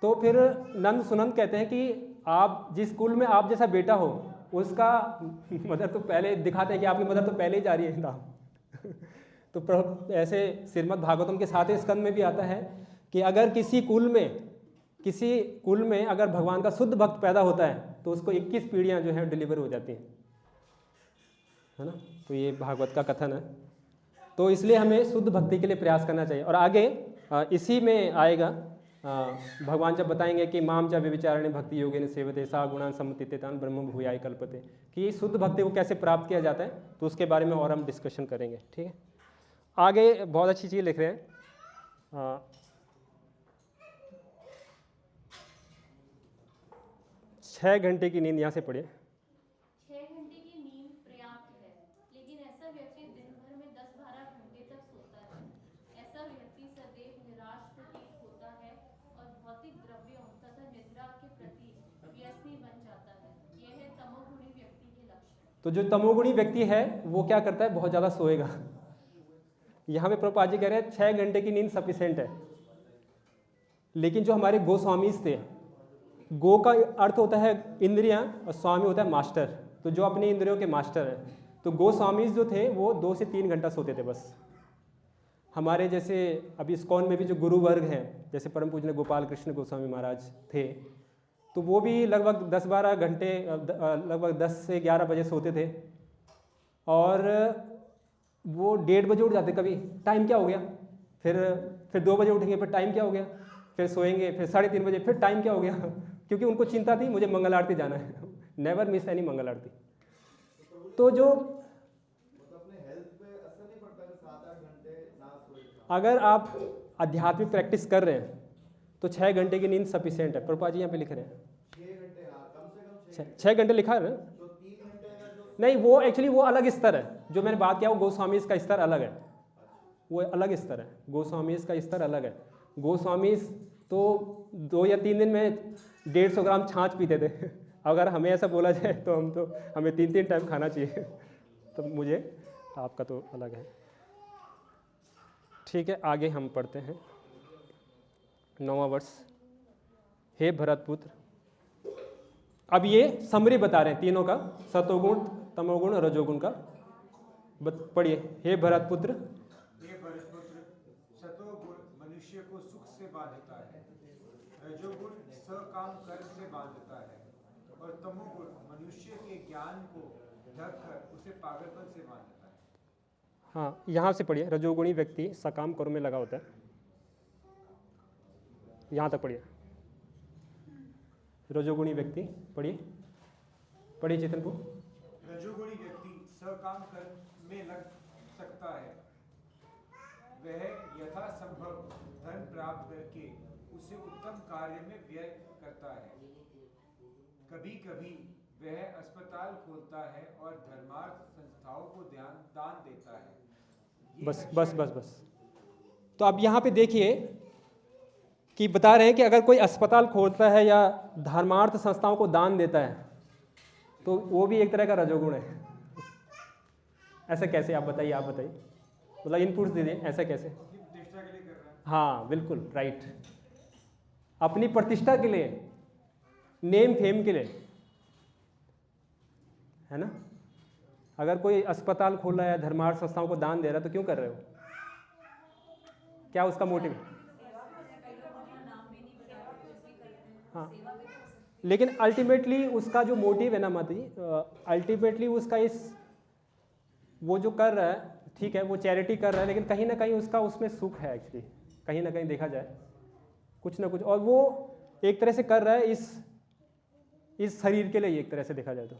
Speaker 1: तो फिर नंद सुनंद कहते हैं कि आप जिस कुल में आप जैसा बेटा हो उसका मदर तो पहले दिखाते हैं कि आपकी मदर तो पहले ही जा रही है धाम। तो ऐसे श्रीमद् भागवतम के 7वें स्कंद में भी आता है कि अगर किसी कुल में अगर भगवान का शुद्ध भक्त पैदा होता है तो उसको 21 पीढ़ियाँ जो हैं डिलीवर हो जाती हैं, है ना। तो ये भागवत का कथन है। तो इसलिए हमें शुद्ध भक्ति के लिए प्रयास करना चाहिए। और आगे इसी में आएगा, भगवान जब बताएंगे कि माम च व्यभिचारिणी भक्ति योगेन सेवते सा गुणान सम्मतितेतान ब्रह्म भूयाय कल्पते, कि शुद्ध भक्ति को कैसे प्राप्त किया जाता है, तो उसके बारे में और हम डिस्कशन करेंगे। ठीक है, आगे बहुत अच्छी चीज़ लिख रहे हैं। 6 घंटे की नींद यहाँ से पढ़िए।
Speaker 8: 6 घंटे की नींद पर्याप्त है, लेकिन ऐसा व्यक्ति दिन भर में 10-12 घंटे तक सोता है। ऐसा व्यक्ति सदैव निराश प्रतीत होता है और भौतिक द्रव्यों तथा निद्रा के प्रति व्यसनी बन जाता है। यह है तमोगुणी व्यक्ति के लक्षण।
Speaker 1: तो जो तमोगुणी व्यक्ति है वो क्या करता है, बहुत ज़्यादा सोएगा। यहाँ पे प्रभुपाद जी कह रहे हैं 6 घंटे की नींद सफिशिएंट है। लेकिन जो हमारे गोस्वामीज थे, गो का अर्थ होता है इंद्रियां और स्वामी होता है मास्टर, तो जो अपनी इंद्रियों के मास्टर हैं, तो गोस्वामीज जो थे वो 2 से 3 घंटा सोते थे बस। हमारे जैसे अभी इस्कॉन में भी जो गुरु वर्ग हैं, जैसे परम पूज्य गोपाल कृष्ण गोस्वामी महाराज थे, तो वो भी लगभग 10-12 घंटे, लगभग 10 से 11 बजे सोते थे और वो 1:30 बजे उठ जाते। कभी टाइम क्या हो गया, फिर 2 बजे उठेंगे, फिर टाइम क्या हो गया, फिर सोएंगे, फिर 3:30 बजे, फिर टाइम क्या हो गया, क्योंकि उनको चिंता थी मुझे मंगल आरती जाना है। नेवर मिस एनी मंगल आरती। तो जो
Speaker 11: अपने हेल्थ पे असर नहीं पड़ता है 7-8 घंटे ना सोए।
Speaker 1: अगर आप आध्यात्मिक प्रैक्टिस कर रहे हैं तो 6 घंटे की नींद सफिशिएंट है। प्रभुपाद जी यहाँ पे लिख रहे हैं
Speaker 11: 6 घंटे, हाँ, कम से कम
Speaker 1: 6 घंटे लिखा है।
Speaker 11: तो 3 घंटे अगर जो
Speaker 1: नहीं, वो एक्चुअली वो अलग स्तर है। जो मैंने बात किया वो गोस्वामीज का स्तर अलग है, वो अलग स्तर है। गोस्वामीज का स्तर अलग है। गोस्वामीज तो 2 या 3 दिन में 150 ग्राम छाछ पीते थे। अगर हमें ऐसा बोला जाए तो हमें 3-3 टाइम खाना चाहिए। तो मुझे, आपका तो अलग है। ठीक है, आगे हम पढ़ते हैं 9वां वर्ष। हे भरतपुत्र, अब ये समरी बता रहे हैं तीनों का, सतोगुण, तमोगुण और रजोगुण का। पढ़िए, हे भरतपुत्र।
Speaker 3: हे भरतपुत्र, सतोगुण मनुष्य को सुख से बांधता है, रजोगुण सकाम कर्म से बांधता है और तमोगुण मनुष्य के ज्ञान को ढककर उसे पागलपन से बांधता है।
Speaker 1: हाँ, यहाँ से पढ़िए, रजोगुणी व्यक्ति सकाम कर्म में लगा होता है। यहाँ तक पढ़िए, रजोगुणी व्यक्ति। पढ़िए चेतन को।
Speaker 3: रजोगुणी व्यक्ति सकाम कर्म में सकता है वह यथासंभव धन प्राप्त करके उसे उत्तम कार्य में व्यय करता है। कभी कभी वह अस्पताल खोलता है और धर्मार्थ संस्थाओं को दान देता है।
Speaker 1: बस बस बस बस। तो अब यहाँ पे देखिए कि बता रहे हैं कि अगर कोई अस्पताल खोलता है या धर्मार्थ संस्थाओं को दान देता है तो वो भी एक तरह का रजोगुण है। ऐसा कैसे? आप बताइए मतलब इनपुट्स दे दें, ऐसा कैसे?
Speaker 3: प्रतिष्ठा के लिए कर रहा है।
Speaker 1: हाँ बिल्कुल राइट, अपनी प्रतिष्ठा के लिए, नेम फेम के लिए, है ना। अगर कोई अस्पताल खोल रहा है, धर्मार्थ संस्थाओं को दान दे रहा है तो क्यों कर रहे हो? क्या उसका मोटिव है? हाँ, लेकिन अल्टीमेटली उसका जो मोटिव है ना माता जी, अल्टीमेटली उसका वो जो कर रहा है, ठीक है, वो चैरिटी कर रहा है, लेकिन कहीं ना कहीं उसका उसमें सुख है एक्चुअली, कहीं ना कहीं देखा जाए कुछ ना कुछ, और वो एक तरह से कर रहा है इस शरीर के लिए, एक तरह से देखा जाए तो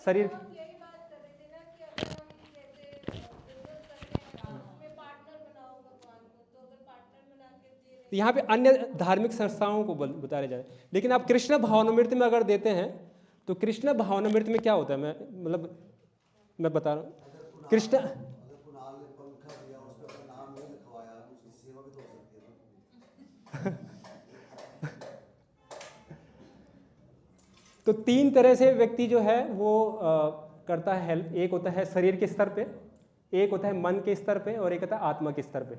Speaker 1: शरीर।
Speaker 6: यही बात कर रहे थे ना कि अगर हम जैसे बिजनेस करते हैं उसमें पार्टनर बनाओ भगवान को, तो अगर पार्टनर बना के दे रहे,
Speaker 1: यहाँ पे अन्य धार्मिक संस्थाओं को बता रहे जाए, लेकिन आप कृष्ण भावनामृत में अगर देते हैं तो कृष्ण भावनामृत में क्या होता है, मैं बता रहा हूँ कृष्ण।
Speaker 12: अगर कुणाल ने पंखा दिया उस पर अपना नाम नहीं लिखवाया तो उसकी सेवा भी तो हो सकती है ना।
Speaker 1: तो तीन तरह से व्यक्ति जो है वो करता है हेल्प। एक होता है शरीर के स्तर पे, एक होता है मन के स्तर पे, और एक होता है आत्मा के स्तर पे।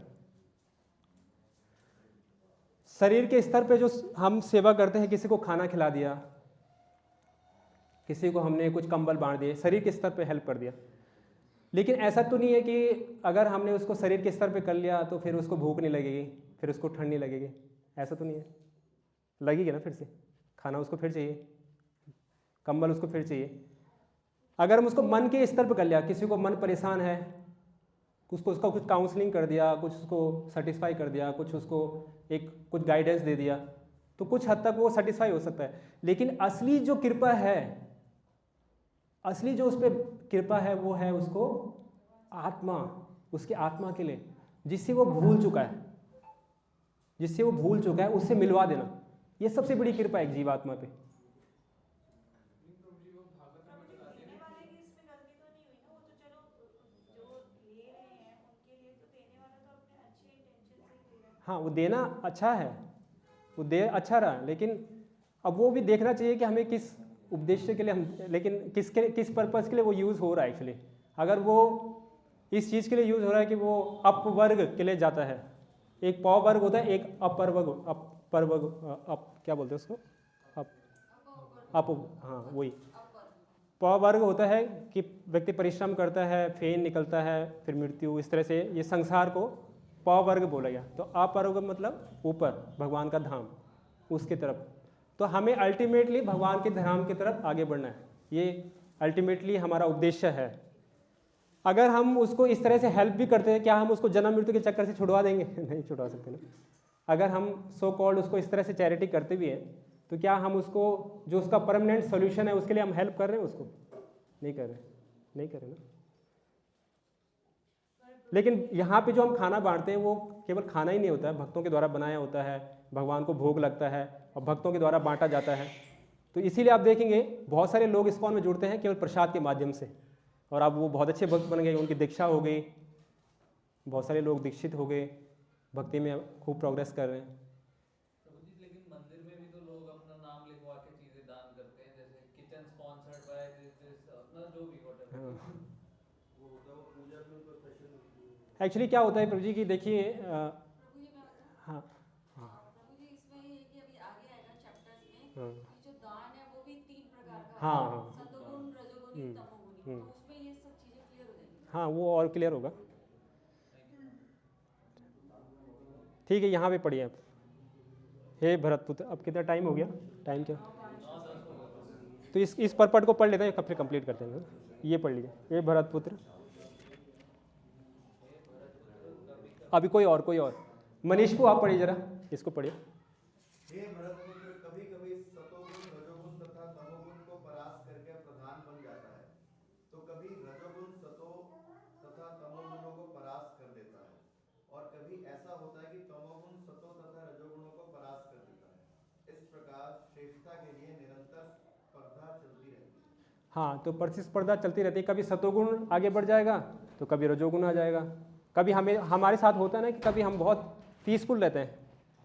Speaker 1: शरीर के स्तर पे जो हम सेवा करते हैं, किसी को खाना खिला दिया, किसी को हमने कुछ कंबल बांट दिए, शरीर के स्तर पे हेल्प कर दिया। लेकिन ऐसा तो नहीं है कि अगर हमने उसको शरीर के स्तर पे कर लिया तो फिर उसको भूख नहीं लगेगी, फिर उसको ठंड नहीं लगेगी, ऐसा तो नहीं है। लगेगी ना, फिर से खाना उसको फिर चाहिए, कंबल उसको फिर चाहिए। अगर हम उसको मन के स्तर पर कर लिया, किसी को मन परेशान है, उसका कुछ काउंसलिंग कर दिया, कुछ उसको सेटिस्फाई कर दिया, कुछ उसको कुछ गाइडेंस दे दिया, तो कुछ हद तक वो सेटिस्फाई हो सकता है। लेकिन असली जो कृपा है, असली जो उस पर कृपा है, वो है उसको आत्मा, उसकी आत्मा के लिए, जिससे वो भूल चुका है, उससे मिलवा देना। ये सबसे बड़ी कृपा है एक जीवात्मा पे। हाँ, वो देना अच्छा है, वो दे अच्छा रहा, लेकिन अब वो भी देखना चाहिए कि हमें किस उद्देश्य के लिए हम, लेकिन किस पर्पज़ के लिए वो यूज़ हो रहा है एक्चुअली। अगर वो इस चीज़ के लिए यूज़ हो रहा है कि वो अपवर्ग के लिए जाता है, एक पौ वर्ग होता है, एक अपर वर्ग, क्या बोलते हैं उसको, हाँ वही पौ वर्ग होता है कि व्यक्ति परिश्रम करता है, फेन निकलता है, फिर मृत्यु, इस तरह से ये संसार को पौ वर्ग बोला गया। तो अपर्ग मतलब ऊपर, भगवान का धाम, उसकी तरफ। तो हमें अल्टीमेटली भगवान के धाम की तरफ आगे बढ़ना है, ये अल्टीमेटली हमारा उद्देश्य है। अगर हम उसको इस तरह से हेल्प भी करते हैं, क्या हम उसको जन्म मृत्यु के चक्कर से छुड़वा देंगे? नहीं छुड़वा सकते ना। अगर हम सो कॉल्ड उसको इस तरह से चैरिटी करते भी हैं, तो क्या हम उसको, जो उसका परमानेंट सोल्यूशन है, उसके लिए हम हेल्प कर रहे हैं उसको? नहीं कर रहे ना। लेकिन यहाँ पे जो हम खाना बांटते हैं, वो केवल खाना ही नहीं होता है, भक्तों के द्वारा बनाया होता है, भगवान को भोग लगता है और भक्तों के द्वारा बांटा जाता है। तो इसीलिए आप देखेंगे बहुत सारे लोग इस्कॉन में जुड़ते हैं केवल प्रसाद के माध्यम से, और अब वो बहुत अच्छे भक्त बन गए, उनकी दीक्षा हो गई, बहुत सारे लोग दीक्षित हो गए, भक्ति में खूब प्रोग्रेस कर रहे हैं।
Speaker 9: लेकिन मंदिर में भी तो लोग अपना नाम लिखवा के चीजें दान करते हैं, जैसे किचन स्पॉन्सर्ड बाय दिस, अपना जो भी व्हाटएवर।
Speaker 11: वो होता है, वो पूजा में उनको स्पेशल।
Speaker 1: एक्चुअली क्या होता है प्रभु जी की, देखिए
Speaker 2: प्रभु जी मैं बताऊं?
Speaker 1: हाँ
Speaker 2: प्रभु जी इसमें ये है कि अभी आगे आएगा चैप्टर्स में
Speaker 1: हाँ
Speaker 2: कि जो दान है वो भी 3 प्रकार का
Speaker 1: हाँ
Speaker 2: होता है,
Speaker 1: हाँ
Speaker 2: सतोगुण, रजोगुणी, तमोगुणी। तो उसमें ये सब चीजें क्लियर हो जाएंगी।
Speaker 1: हाँ, वो और क्लियर होगा। ठीक है, यहाँ पे पढ़िए आप। हे भरतपुत्र, अब कितना टाइम हो गया? टाइम क्या? तो इस परपट को पढ़ लेते हैं, फिर कंप्लीट करते हैं। ये पढ़ लीजिए, हे भरतपुत्र। अभी कोई और मनीष को आप पढ़िए जरा, इसको पढ़िए।
Speaker 11: हे भरतपुत्र, कभी कभी सतोगुण रजोगुण तथा तमोगुण को परास्त करके प्रधान बन जाता है, तो कभी रजोगुण तथा
Speaker 1: हाँ, तो प्रतिस्पर्धा चलती रहती है, कभी सतोगुण आगे बढ़ जाएगा तो कभी रजोगुण आ जाएगा। कभी हमारे साथ होता है ना कि कभी हम बहुत पीसफुल रहते हैं,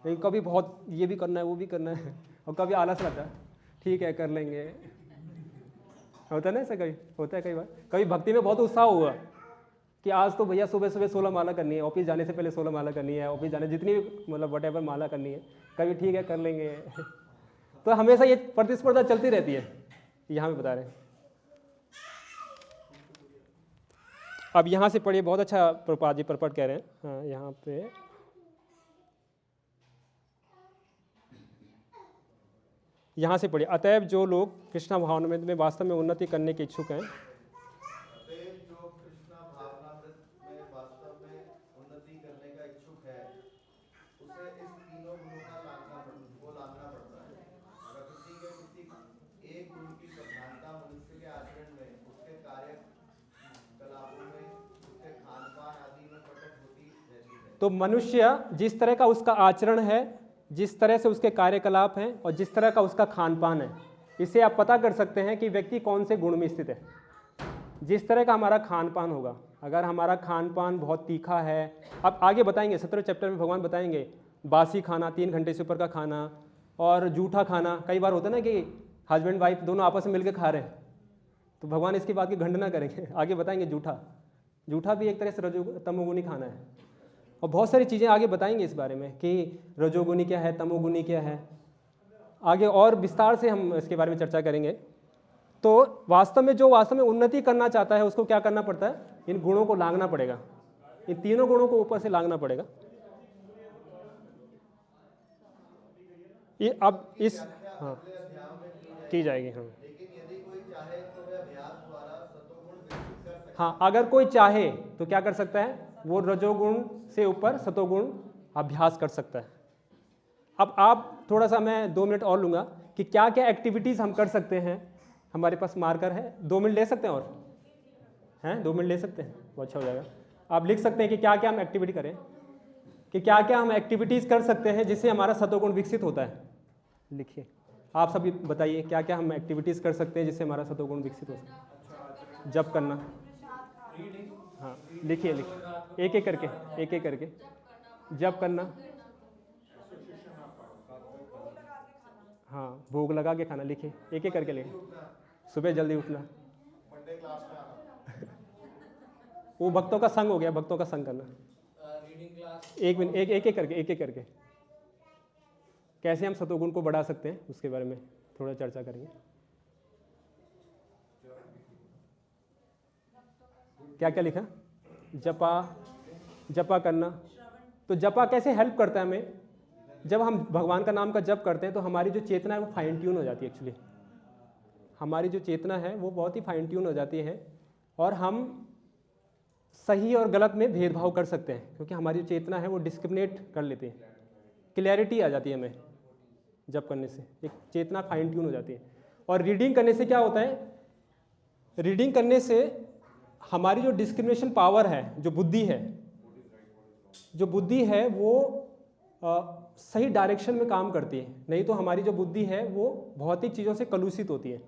Speaker 1: लेकिन कभी बहुत ये भी करना है वो भी करना है, और कभी आलस रहता है, ठीक है कर लेंगे, होता है ना ऐसा, कभी होता है कई बार। कभी भक्ति में बहुत उत्साह हुआ कि आज तो भैया सुबह सुबह 16 माला करनी है, ऑफिस जाने से पहले 16 माला करनी है, ऑफिस जाने जितनी भी मतलब वटेवर माला करनी है, कभी ठीक है कर लेंगे। तो हमेशा ये प्रतिस्पर्धा चलती रहती है, यहाँ पे बता रहे हैं। अब यहाँ से पढ़िए, बहुत अच्छा प्रभुपाद जी परपट कह रहे हैं। हाँ, यहाँ पे यहाँ से पढ़िए, अतएव जो लोग कृष्णा भावनामृत में वास्तव में उन्नति करने के इच्छुक हैं,
Speaker 11: अतएव जो कृष्णा भावनामृत में वास्तव में उन्नति करने का इच्छुक है, उसे इस तीनों गुणों का लांघना पड़ता है। अगर किसी के किसी एक गुण की प्रधानता मनुष्य के आचरण में, उसके कार्यकलापों में, उसके खान-पान आदि में प्रकट होती रहती है।
Speaker 1: तो मनुष्य जिस तरह का उसका आचरण है, जिस तरह से उसके कार्यकलाप हैं और जिस तरह का उसका खान पान है, इससे आप पता कर सकते हैं कि व्यक्ति कौन से गुण में स्थित है। जिस तरह का हमारा खान पान होगा, अगर हमारा खान पान बहुत तीखा है, अब आगे बताएंगे 17वें चैप्टर में भगवान बताएंगे, बासी खाना, 3 घंटे से ऊपर का खाना और जूठा खाना। कई बार होता है ना कि हस्बैंड वाइफ दोनों आपस में मिलकर खा रहे हैं, तो भगवान इसकी बात की खंडना करेंगे, आगे बताएंगे। जूठा भी एक तरह से तमोगुनी खाना है, और बहुत सारी चीज़ें आगे बताएंगे इस बारे में कि रजोगुनी क्या है, तमोगुनी क्या है, आगे और विस्तार से हम इसके बारे में चर्चा करेंगे। तो वास्तव में उन्नति करना चाहता है, उसको क्या करना पड़ता है, इन गुणों को लांघना पड़ेगा, इन तीनों गुणों को ऊपर से लांघना पड़ेगा। ये अब इस हाँ की जाएगी। हाँ,
Speaker 11: लेकिन यदि कोई चाहे तो वह अभ्यास द्वारा सतोगुण विकसित कर सकता है।
Speaker 1: हाँ, अगर कोई चाहे तो क्या कर सकता है, वो रजोगुण से ऊपर सतोगुण अभ्यास कर सकता है। अब आप थोड़ा सा, मैं 2 मिनट और लूँगा कि क्या क्या एक्टिविटीज़ हम कर सकते हैं। हमारे पास मार्कर है, 2 मिनट ले सकते हैं, और हैं 2 मिनट ले सकते हैं, बहुत अच्छा हो जाएगा। आप लिख सकते हैं कि क्या क्या हम एक्टिविटी करें, कि क्या क्या हम एक्टिविटीज़ कर सकते हैं जिससे हमारा सतोगुण विकसित होता है। लिखिए, आप सभी बताइए क्या क्या हम एक्टिविटीज़ कर सकते हैं जिससे हमारा सतोगुण विकसित हो सकता है। जप करना, हाँ लिखिए, एक एक करके जप करना, हाँ भोग लगा के खाना, लिखिए एक एक करके लिखिए। सुबह जल्दी उठना,
Speaker 10: मंडे क्लास में आना,
Speaker 1: वो भक्तों का संग हो गया, भक्तों का संग करना।
Speaker 9: रीडिंग क्लास,
Speaker 1: एक मिनट, एक एक करके कैसे हम सतोगुण को बढ़ा सकते हैं उसके बारे में थोड़ा चर्चा करेंगे। क्या क्या लिखा, जपा करना। तो जपा कैसे हेल्प करता है हमें, जब हम भगवान का नाम का जप करते हैं तो हमारी जो चेतना है वो फाइन ट्यून हो जाती है। एक्चुअली हमारी जो चेतना है वो बहुत ही फाइन ट्यून हो जाती है, और हम सही और गलत में भेदभाव कर सकते हैं, क्योंकि हमारी जो चेतना है वो डिस्क्रिमिनेट कर लेती है, क्लैरिटी आ जाती है हमें जप करने से, एक चेतना फाइन ट्यून हो जाती है। और रीडिंग करने से क्या होता है, रीडिंग करने से हमारी जो डिस्क्रिमिनेशन पावर है, जो बुद्धि है वो सही डायरेक्शन में काम करती है। नहीं तो हमारी जो बुद्धि है वो भौतिक चीज़ों से कलुषित होती है।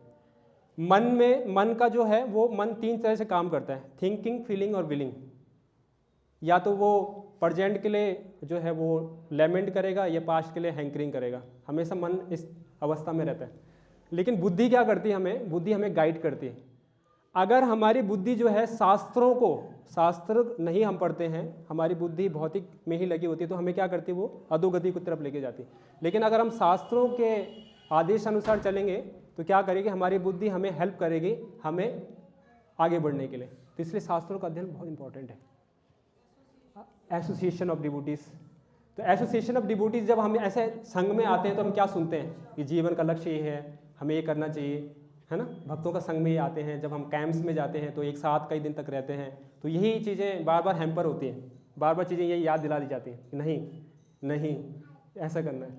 Speaker 1: मन का जो है वो मन 3 तरह से काम करता है, थिंकिंग, फीलिंग और विलिंग। या तो वो प्रेजेंट के लिए जो है वो लेमेंट करेगा, या पास्ट के लिए हैंकरिंग करेगा। हमेशा मन इस अवस्था में रहता है। लेकिन बुद्धि क्या करती है, बुद्धि हमें गाइड करती है। अगर हमारी बुद्धि जो है शास्त्र नहीं हम पढ़ते हैं, हमारी बुद्धि भौतिक में ही लगी होती है, तो हमें क्या करती है, वो अधोगति की तरफ लेके जाती है। लेकिन अगर हम शास्त्रों के आदेश अनुसार चलेंगे तो क्या करेगी, हमारी बुद्धि हमें हेल्प करेगी हमें आगे बढ़ने के लिए। तो इसलिए शास्त्रों का अध्ययन बहुत इंपॉर्टेंट है। एसोसिएशन ऑफ डिवोटीज, तो एसोसिएशन ऑफ डिवोटीज जब हम ऐसे संघ में आते हैं तो हम क्या सुनते हैं कि जीवन का लक्ष्य ये है, हमें ये करना चाहिए, है ना। भक्तों का संघ में ये आते हैं। जब हम कैंप्स में जाते हैं तो एक साथ कई दिन तक रहते हैं, तो यही चीज़ें बार बार हैम्पर होती हैं, बार बार चीज़ें ये याद दिला दी जाती हैं कि नहीं ऐसा करना है।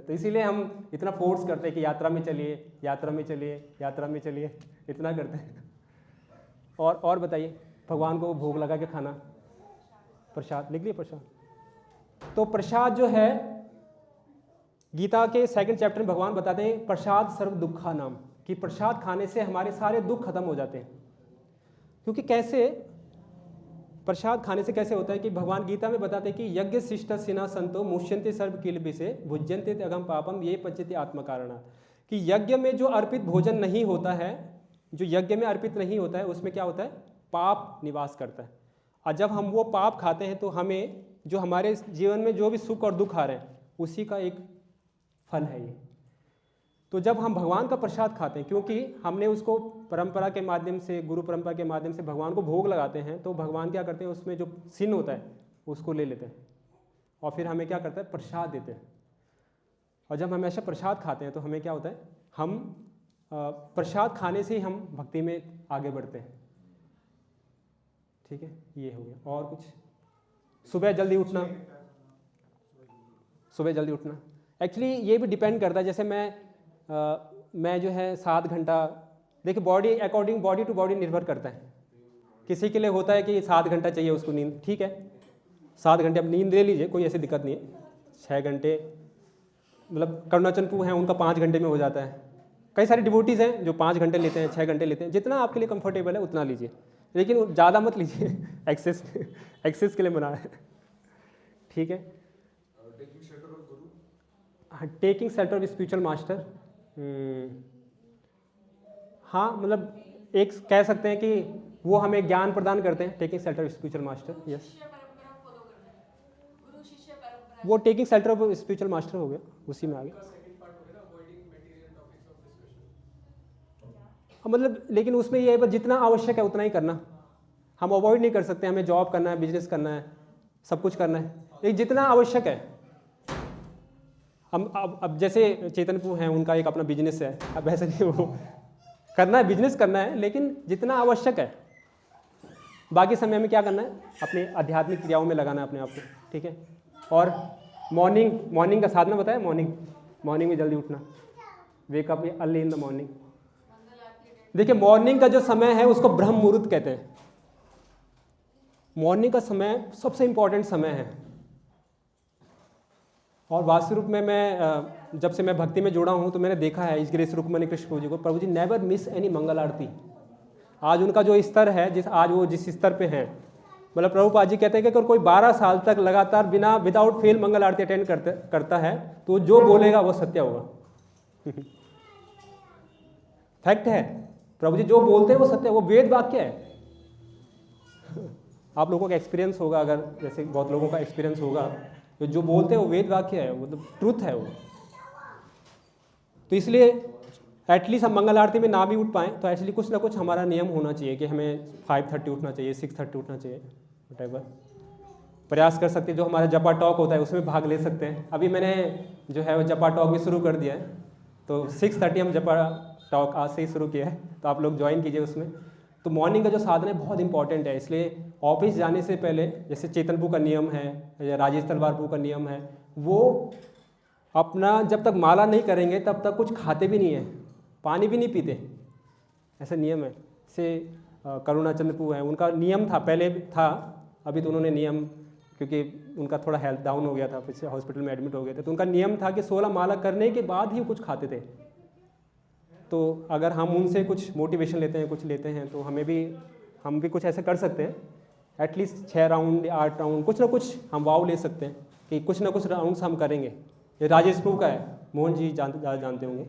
Speaker 1: तो इसीलिए हम इतना फोर्स करते हैं कि यात्रा में चलिए, इतना करते हैं। और बताइए, भगवान को भोग लगा के खाना, प्रसाद लिख लिए, प्रसाद। तो प्रसाद जो है, गीता के 2nd चैप्टर में भगवान बताते हैं, प्रसाद सर्व दुखा नाम। कि प्रसाद खाने से हमारे सारे दुख खत्म हो जाते हैं। क्योंकि कैसे प्रसाद खाने से कैसे होता है कि भगवान गीता में बताते हैं कि यज्ञ शिष्ट सिना संतो मुष्यन्ते सर्व किल से भुज्यन्ते अगम पापम ये पच्यते आत्म कारण, कि यज्ञ में जो अर्पित भोजन नहीं होता है, जो यज्ञ में अर्पित नहीं होता है, उसमें क्या होता है, पाप निवास करता है। और जब हम वो पाप खाते हैं तो हमें जो हमारे जीवन में जो भी सुख और दुख आ रहे हैं उसी का एक फल है ये। तो जब हम भगवान का प्रसाद खाते हैं, क्योंकि हमने उसको परंपरा के माध्यम से, गुरु परंपरा के माध्यम से भगवान को भोग लगाते हैं, तो भगवान क्या करते हैं, उसमें जो सिन होता है उसको ले लेते हैं और फिर हमें क्या करता है, प्रसाद देते हैं। और जब हम हमेशा प्रसाद खाते हैं तो हमें क्या होता है, हम प्रसाद खाने से ही हम भक्ति में आगे बढ़ते हैं। ठीक है, ये हो गया। और कुछ? सुबह जल्दी उठना, सुबह जल्दी उठना एक्चुअली ये भी डिपेंड करता है। जैसे मैं जो है 7 घंटा, देखिए body according, body to body निर्भर करता है। किसी के लिए होता है कि 7 घंटा चाहिए उसको नींद, ठीक है 7 घंटे अब नींद ले लीजिए, कोई ऐसी दिक्कत नहीं है। 6 घंटे मतलब करुणाचंद हैं उनका 5 घंटे में हो जाता है। कई सारे डिवोटीज़ हैं जो 5 घंटे लेते हैं, 6 घंटे लेते हैं, जितना आपके लिए कंफर्टेबल है उतना लीजिए, लेकिन ज़्यादा मत लीजिए, एक्सेस के लिए मना है। ठीक है, taking shelter of spiritual master, हाँ मतलब एक कह सकते हैं कि वो हमें ज्ञान प्रदान करते हैं, taking shelter of spiritual master. Yes, वो taking shelter of spiritual master हो गया, उसी में आ गया। मतलब लेकिन उसमें ये है बस जितना आवश्यक है उतना ही करना, हम अवॉइड नहीं कर सकते। हमें जॉब करना है, बिजनेस करना है, सब कुछ करना है, लेकिन जितना आवश्यक है। हम अब जैसे चेतनपुर हैं, उनका एक अपना बिजनेस है, अब वैसे नहीं वो करना है, बिजनेस करना है, लेकिन जितना आवश्यक है। बाकी समय में क्या करना है, अपने आध्यात्मिक क्रियाओं में लगाना है अपने आप को। ठीक है, और मॉर्निंग का साधना बताया, मॉर्निंग में जल्दी उठना, wake up early in the morning. देखिए मॉर्निंग का जो समय है उसको ब्रह्म मुहूर्त कहते हैं। मॉर्निंग का समय सबसे इम्पॉर्टेंट समय है। और वास्तव रूप में मैं जब से मैं भक्ति में जुड़ा हूँ तो मैंने देखा है इस ग्रेस रुक्मणी कृष्ण प्रभु जी को, प्रभु जी नेवर मिस एनी मंगल आरती। आज उनका जो स्तर है, जिस स्तर पे हैं, मतलब प्रभुपाद जी कहते हैं कि अगर कोई 12 साल तक लगातार विदाउट फेल मंगल आरती अटेंड करता है तो जो बोलेगा वो सत्य होगा। फैक्ट है, प्रभु जी जो बोलते हैं वो सत्य है, वो वेद वाक्य है। आप लोगों का एक्सपीरियंस होगा, अगर जैसे बहुत लोगों का एक्सपीरियंस होगा, तो जो बोलते हैं वो वेद वाक्य है, मतलब ट्रुथ है वो। तो इसलिए एटलीस्ट हम मंगल आरती में ना भी उठ पाएँ तो एक्चुअली कुछ ना कुछ हमारा नियम होना चाहिए कि हमें 5:30 उठना चाहिए, 6:30 उठना चाहिए, व्हाटएवर प्रयास कर सकते हैं। जो हमारा जपा टॉक होता है उसमें भाग ले सकते हैं। अभी मैंने जो है वो जपा टॉक भी शुरू कर दिया है, तो 6:30 हम जपा टॉक आज से ही शुरू किया है, तो आप लोग ज्वाइन कीजिए उसमें। तो मॉर्निंग का जो साधन है बहुत इंपॉर्टेंट है, इसलिए ऑफिस जाने से पहले, जैसे चेतनपू का नियम है या राजेश तलवारपू का नियम है, वो अपना जब तक माला नहीं करेंगे तब तक कुछ खाते भी नहीं है, पानी भी नहीं पीते, ऐसा नियम है। जैसे करुणाचंद्रपू है, उनका नियम था, पहले था, अभी तो उन्होंने नियम, क्योंकि उनका थोड़ा हेल्थ डाउन हो गया था, फिर से हॉस्पिटल में एडमिट हो गए थे, तो उनका नियम था कि 16 माला करने के बाद ही कुछ खाते थे। तो अगर हम उनसे कुछ मोटिवेशन लेते हैं, कुछ लेते हैं, तो हम भी कुछ ऐसे कर सकते हैं। एटलीस्ट 6 राउंड 8 राउंड कुछ ना कुछ हम वाव ले सकते हैं कि कुछ ना कुछ राउंड्स हम करेंगे। ये राजेश प्रभु का है, मोहन जी ज़्यादा जानते होंगे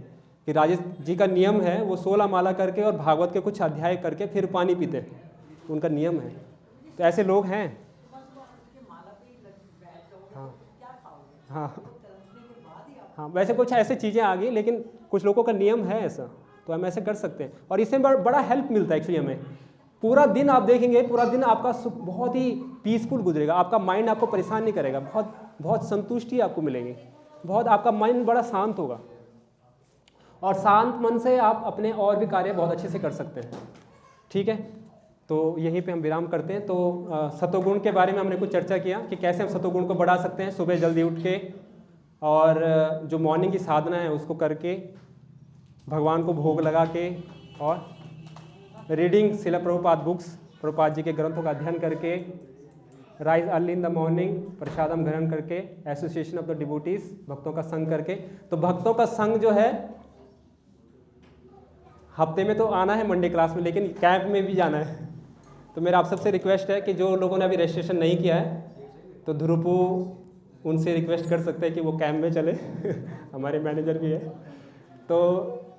Speaker 1: कि राजेश जी का नियम है, वो 16 माला करके और भागवत के कुछ अध्याय करके फिर पानी पीते हैं, तो उनका नियम है। तो ऐसे लोग हैं। हाँ, वैसे कुछ ऐसे चीज़ें आ गई, लेकिन कुछ लोगों का नियम है ऐसा, तो हम ऐसे कर सकते हैं। और इससे बड़ा हेल्प मिलता है एक्चुअली हमें। पूरा दिन आप देखेंगे, पूरा दिन आपका बहुत ही पीसफुल गुजरेगा, आपका माइंड आपको परेशान नहीं करेगा, बहुत संतुष्टि आपको मिलेगी, बहुत आपका माइंड बड़ा शांत होगा, और शांत मन से आप अपने और भी कार्य बहुत अच्छे से कर सकते हैं। ठीक है, तो यहीं पे हम विराम करते हैं। तो सतोगुण के बारे में हमने कुछ चर्चा किया कि कैसे हम सतोगुण को बढ़ा सकते हैं, सुबह जल्दी उठ के, और जो मॉर्निंग की साधना है उसको करके, भगवान को भोग लगा के, और रीडिंग शिला प्रभुपाद बुक्स, प्रभुपाद जी के ग्रंथों का अध्ययन करके, rise early in the morning, प्रसादम ग्रहण करके, एसोसिएशन ऑफ द डिवोटीज, भक्तों का संग करके। तो भक्तों का संग जो है हफ्ते में तो आना है मंडे क्लास में, लेकिन कैंप में भी जाना है। तो मेरा आप सबसे रिक्वेस्ट है कि जो लोगों ने अभी रजिस्ट्रेशन नहीं किया है तो ध्रुपू उनसे रिक्वेस्ट कर सकते हैं कि वो कैंप में चले हमारे मैनेजर भी है। तो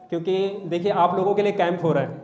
Speaker 1: क्योंकि देखिए आप लोगों के लिए कैंप हो रहा है,